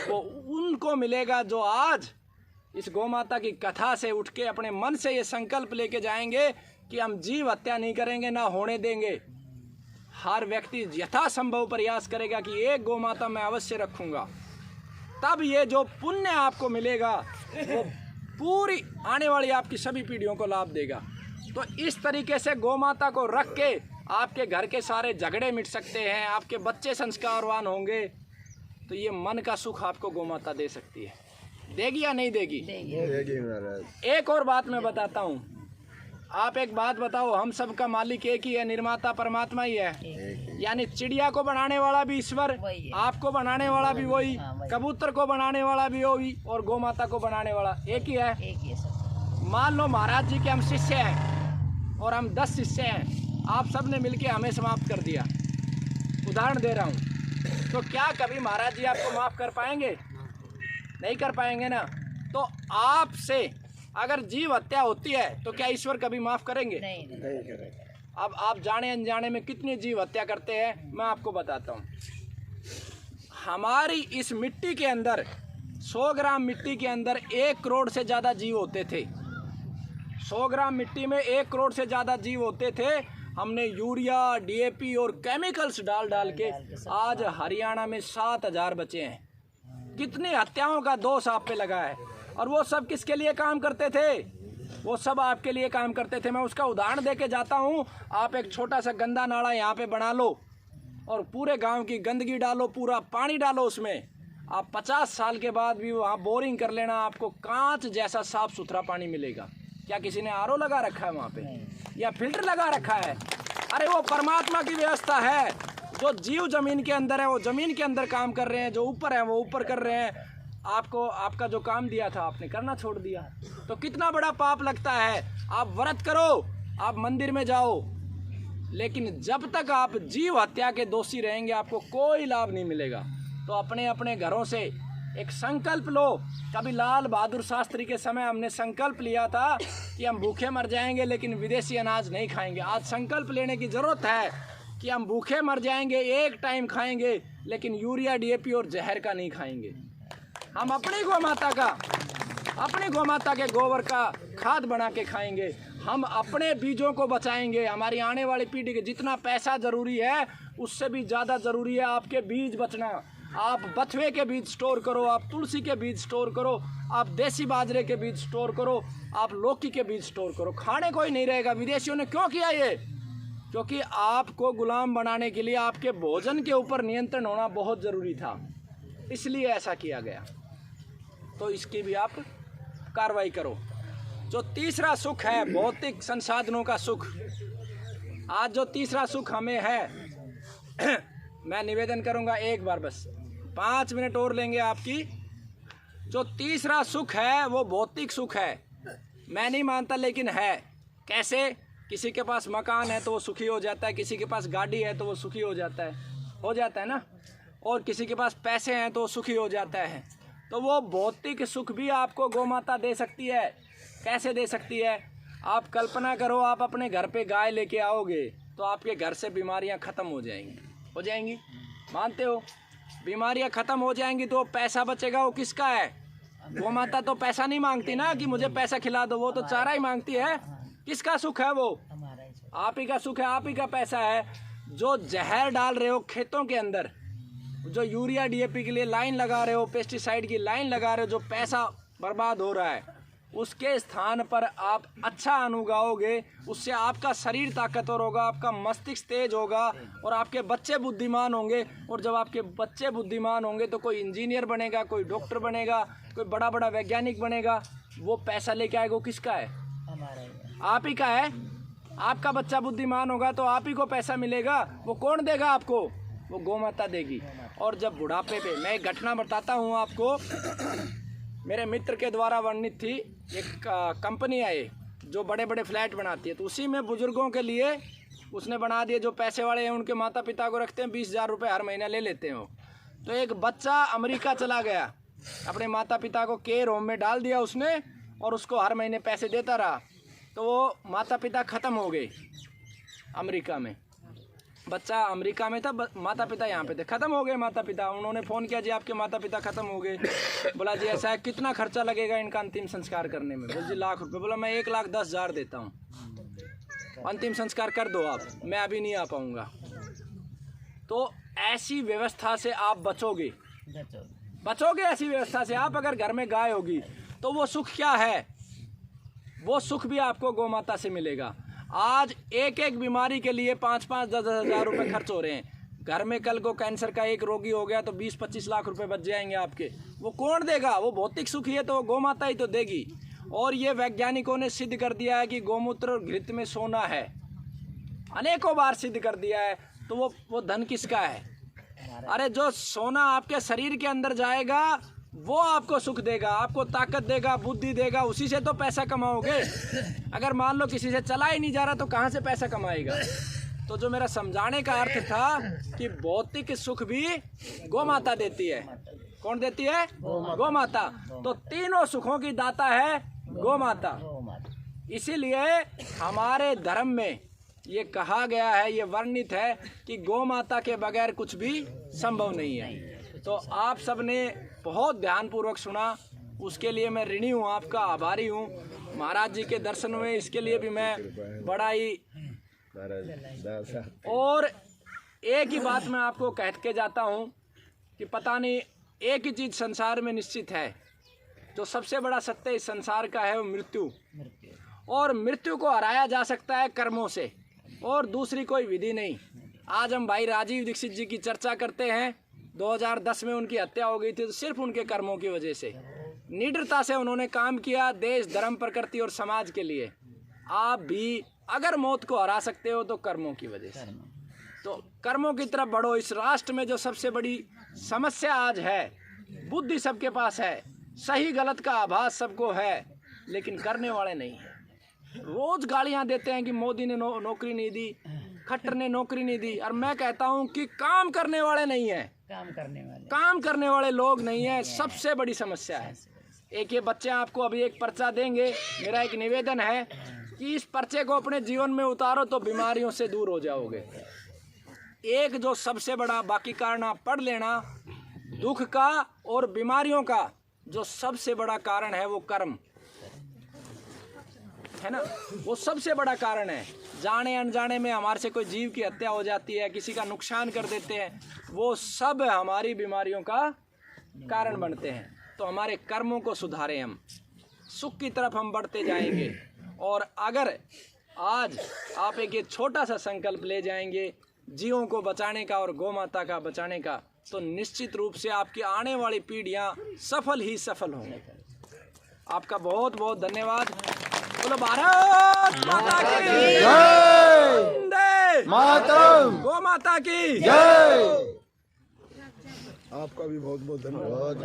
वो उनको मिलेगा जो आज इस गौ माता की कथा से उठ के अपने मन से ये संकल्प लेके जाएंगे कि हम जीव हत्या नहीं करेंगे, ना होने देंगे। हर व्यक्ति यथासंभव प्रयास करेगा कि एक गौ माता मैं अवश्य रखूंगा, तब ये जो पुण्य आपको मिलेगा वो पूरी आने वाली आपकी सभी पीढ़ियों को लाभ देगा। तो इस तरीके से गौ माता को रख के आपके घर के सारे झगड़े मिट सकते हैं, आपके बच्चे संस्कारवान होंगे। तो ये मन का सुख आपको गौ माता दे सकती है। देगी या नहीं देगी? देगी महाराज। एक और बात मैं बताता हूँ, आप एक बात बताओ, हम सब का मालिक एक ही है, निर्माता परमात्मा ही है। यानी चिड़िया को बनाने वाला भी ईश्वर, आपको बनाने वाला भी वही, कबूतर को बनाने वाला भी वही, और गौ माता को बनाने वाला एक ही है। मान लो महाराज जी के हम शिष्य हैं और हम 10 शिष्य हैं, आप सब ने मिलके हमें समाप्त कर दिया, उदाहरण दे रहा हूँ, तो क्या कभी महाराज जी आपको माफ़ कर पाएंगे? नहीं कर पाएंगे ना। तो आपसे अगर जीव हत्या होती है तो क्या ईश्वर कभी माफ़ करेंगे? नहीं करेंगे। अब आप जाने अनजाने में कितनी जीव हत्या करते हैं, मैं आपको बताता हूँ। हमारी इस मिट्टी के अंदर 100 ग्राम मिट्टी के अंदर 1 करोड़ से ज़्यादा जीव होते थे। 100 ग्राम मिट्टी में 1 करोड़ से ज़्यादा जीव होते थे। हमने यूरिया, DAP और केमिकल्स डाल डाल के आज हरियाणा में 7,000 बचे हैं। कितनी हत्याओं का दोष आप पे लगा है, और वो सब किसके लिए काम करते थे? वो सब आपके लिए काम करते थे। मैं उसका उदाहरण दे के जाता हूँ। आप एक छोटा सा गंदा नाला यहाँ पे बना लो और पूरे गांव की गंदगी डालो, पूरा पानी डालो उसमें, आप 50 साल के बाद भी वहाँ बोरिंग कर लेना, आपको कांच जैसा साफ सुथरा पानी मिलेगा। क्या किसी ने RO लगा रखा है वहाँ पे या फिल्टर लगा रखा है? अरे वो परमात्मा की व्यवस्था है। जो जीव जमीन के अंदर है वो जमीन के अंदर काम कर रहे हैं, जो ऊपर है वो ऊपर कर रहे हैं। आपको आपका जो काम दिया था आपने करना छोड़ दिया, तो कितना बड़ा पाप लगता है। आप व्रत करो, आप मंदिर में जाओ, लेकिन जब तक आप जीव हत्या के दोषी रहेंगे आपको कोई लाभ नहीं मिलेगा। तो अपने अपने घरों से एक संकल्प लो। कभी लाल बहादुर शास्त्री के समय हमने संकल्प लिया था कि हम भूखे मर जाएंगे लेकिन विदेशी अनाज नहीं खाएंगे। आज संकल्प लेने की ज़रूरत है कि हम भूखे मर जाएंगे, एक टाइम खाएंगे, लेकिन यूरिया, DAP और जहर का नहीं खाएंगे। हम अपनी गौ माता के गोबर का खाद बना के खाएंगे। हम अपने बीजों को बचाएंगे। हमारी आने वाली पीढ़ी के जितना पैसा ज़रूरी है उससे भी ज़्यादा ज़रूरी है आपके बीज बचना। आप बथुए के बीज स्टोर करो, आप तुलसी के बीज स्टोर करो, आप देसी बाजरे के बीज स्टोर करो, आप लौकी के बीज स्टोर करो। खाने कोई नहीं रहेगा। विदेशियों ने क्यों किया ये? क्योंकि आपको गुलाम बनाने के लिए आपके भोजन के ऊपर नियंत्रण होना बहुत ज़रूरी था, इसलिए ऐसा किया गया। तो इसकी भी आप कार्रवाई करो। जो तीसरा सुख है भौतिक संसाधनों का सुख, आज जो तीसरा सुख हमें है मैं निवेदन करूंगा एक बार, बस 5 मिनट और लेंगे आपकी। जो तीसरा सुख है वो भौतिक सुख है। मैं नहीं मानता लेकिन है। कैसे? किसी के पास मकान है तो वो सुखी हो जाता है, किसी के पास गाड़ी है तो वो सुखी हो जाता है ना, और किसी के पास पैसे हैं तो वो सुखी हो जाता है। तो वो भौतिक सुख भी आपको गौ माता दे सकती है। कैसे दे सकती है? आप कल्पना करो, आप अपने घर पे गाय लेके आओगे तो आपके घर से बीमारियां खत्म हो जाएंगी, मानते हो? बीमारियां खत्म हो जाएंगी तो पैसा बचेगा, वो किसका है? वो माता तो पैसा नहीं मांगती ना कि मुझे पैसा खिला दो, वो तो चारा ही मांगती है। किसका सुख है वो? आप ही का सुख है, आप ही का पैसा है। जो जहर डाल रहे हो खेतों के अंदर, जो यूरिया डीएपी के लिए लाइन लगा रहे हो, पेस्टिसाइड की लाइन लगा रहे हो, जो पैसा बर्बाद हो रहा है, उसके स्थान पर आप अच्छा अन्न उगाओगे, उससे आपका शरीर ताकतवर होगा, आपका मस्तिष्क तेज होगा और आपके बच्चे बुद्धिमान होंगे। और जब आपके बच्चे बुद्धिमान होंगे तो कोई इंजीनियर बनेगा, कोई डॉक्टर बनेगा, कोई बड़ा बड़ा वैज्ञानिक बनेगा। वो पैसा लेके आएगा, वो किसका है? आप ही का है। आपका बच्चा बुद्धिमान होगा तो आप ही को पैसा मिलेगा। वो कौन देगा आपको? वो गौ माता देगी। और जब बुढ़ापे पे, मैं एक घटना बताता हूँ आपको, मेरे मित्र के द्वारा वर्णित थी। एक कंपनी है जो बड़े बड़े फ्लैट बनाती है, तो उसी में बुजुर्गों के लिए उसने बना दिए। जो पैसे वाले हैं उनके माता पिता को रखते हैं, 20,000 रुपये हर महीना ले लेते हैं वो। तो एक बच्चा अमेरिका चला गया, अपने माता पिता को केयर होम में डाल दिया उसने और उसको हर महीने पैसे देता रहा। तो वो माता पिता ख़त्म हो गए अमेरिका में। बच्चा अमेरिका में था, माता पिता यहाँ पे थे, ख़त्म हो गए माता पिता। उन्होंने फ़ोन किया, जी आपके माता पिता ख़त्म हो गए। बोला जी ऐसा है, कितना खर्चा लगेगा इनका अंतिम संस्कार करने में? बोला जी लाख रुपए। बोला मैं 1,10,000 देता हूँ, अंतिम संस्कार कर दो आप, मैं अभी नहीं आ पाऊँगा। तो ऐसी व्यवस्था से आप बचोगे ऐसी व्यवस्था से। आप अगर घर में गाय होगी तो वो सुख क्या है? वो सुख भी आपको गौ माता से मिलेगा। आज एक एक बीमारी के लिए 5-5, 10-10 हज़ार रुपये खर्च हो रहे हैं घर में। कल को कैंसर का एक रोगी हो गया तो 20-25 लाख रुपए बच जाएंगे आपके। वो कौन देगा? वो भौतिक सुख ही है तो गौ माता ही तो देगी। और ये वैज्ञानिकों ने सिद्ध कर दिया है कि गौमूत्र और घृत में सोना है, अनेकों बार सिद्ध कर दिया है। तो वो धन किसका है? अरे जो सोना आपके शरीर के अंदर जाएगा वो आपको सुख देगा, आपको ताकत देगा, बुद्धि देगा, उसी से तो पैसा कमाओगे। अगर मान लो किसी से चला ही नहीं जा रहा तो कहाँ से पैसा कमाएगा? तो जो मेरा समझाने का अर्थ था कि भौतिक सुख भी गौ माता देती है। कौन देती है? गौ माता। तो तीनों सुखों की दाता है गौ माता। इसीलिए हमारे धर्म में ये कहा गया है, ये वर्णित है कि गौ माता के बगैर कुछ भी संभव नहीं है। तो आप सब ने बहुत ध्यानपूर्वक सुना, उसके लिए मैं ऋणी हूँ, आपका आभारी हूँ। महाराज जी के दर्शन हुए, इसके लिए भी मैं बड़ा ही। और एक ही बात मैं आपको कह के जाता हूँ कि पता नहीं, एक ही चीज़ संसार में निश्चित है, जो सबसे बड़ा सत्य इस संसार का है, वो मृत्यु। और मृत्यु को हराया जा सकता है कर्मों से, और दूसरी कोई विधि नहीं। आज हम भाई राजीव दीक्षित जी की चर्चा करते हैं। 2010 में उनकी हत्या हो गई थी, तो सिर्फ उनके कर्मों की वजह से, निडरता से उन्होंने काम किया देश, धर्म, प्रकृति और समाज के लिए। आप भी अगर मौत को हरा सकते हो तो कर्मों की वजह से। तो कर्मों की तरफ बढ़ो। इस राष्ट्र में जो सबसे बड़ी समस्या आज है, बुद्धि सबके पास है, सही गलत का आभास सबको है, लेकिन करने वाले नहीं है। रोज गालियां देते हैं कि मोदी ने नौकरी नहीं दी, खट्टर ने नौकरी नहीं दी। और मैं कहता हूं कि काम करने वाले नहीं है, काम करने वाले लोग नहीं है, सबसे बड़ी समस्या है। एक ये बच्चे आपको अभी एक पर्चा देंगे, मेरा एक निवेदन है कि इस पर्चे को अपने जीवन में उतारो तो बीमारियों से दूर हो जाओगे। एक जो सबसे बड़ा, बाकी कारण आप पढ़ लेना, दुख का और बीमारियों का जो सबसे बड़ा कारण है वो कर्म है ना, वो सबसे बड़ा कारण है। जाने अनजाने में हमारे से कोई जीव की हत्या हो जाती है, किसी का नुकसान कर देते हैं, वो सब हमारी बीमारियों का कारण बनते हैं। तो हमारे कर्मों को सुधारें, हम सुख की तरफ हम बढ़ते जाएंगे। और अगर आज आप एक ये छोटा सा संकल्प ले जाएंगे जीवों को बचाने का और गौ माता का बचाने का, तो निश्चित रूप से आपकी आने वाली पीढ़ियां सफल ही सफल होंगी। आपका बहुत बहुत धन्यवाद। बोलो भारत माता की जय, वंदे मातरम, गौ माता की जय। आपका भी बहुत बहुत धन्यवाद।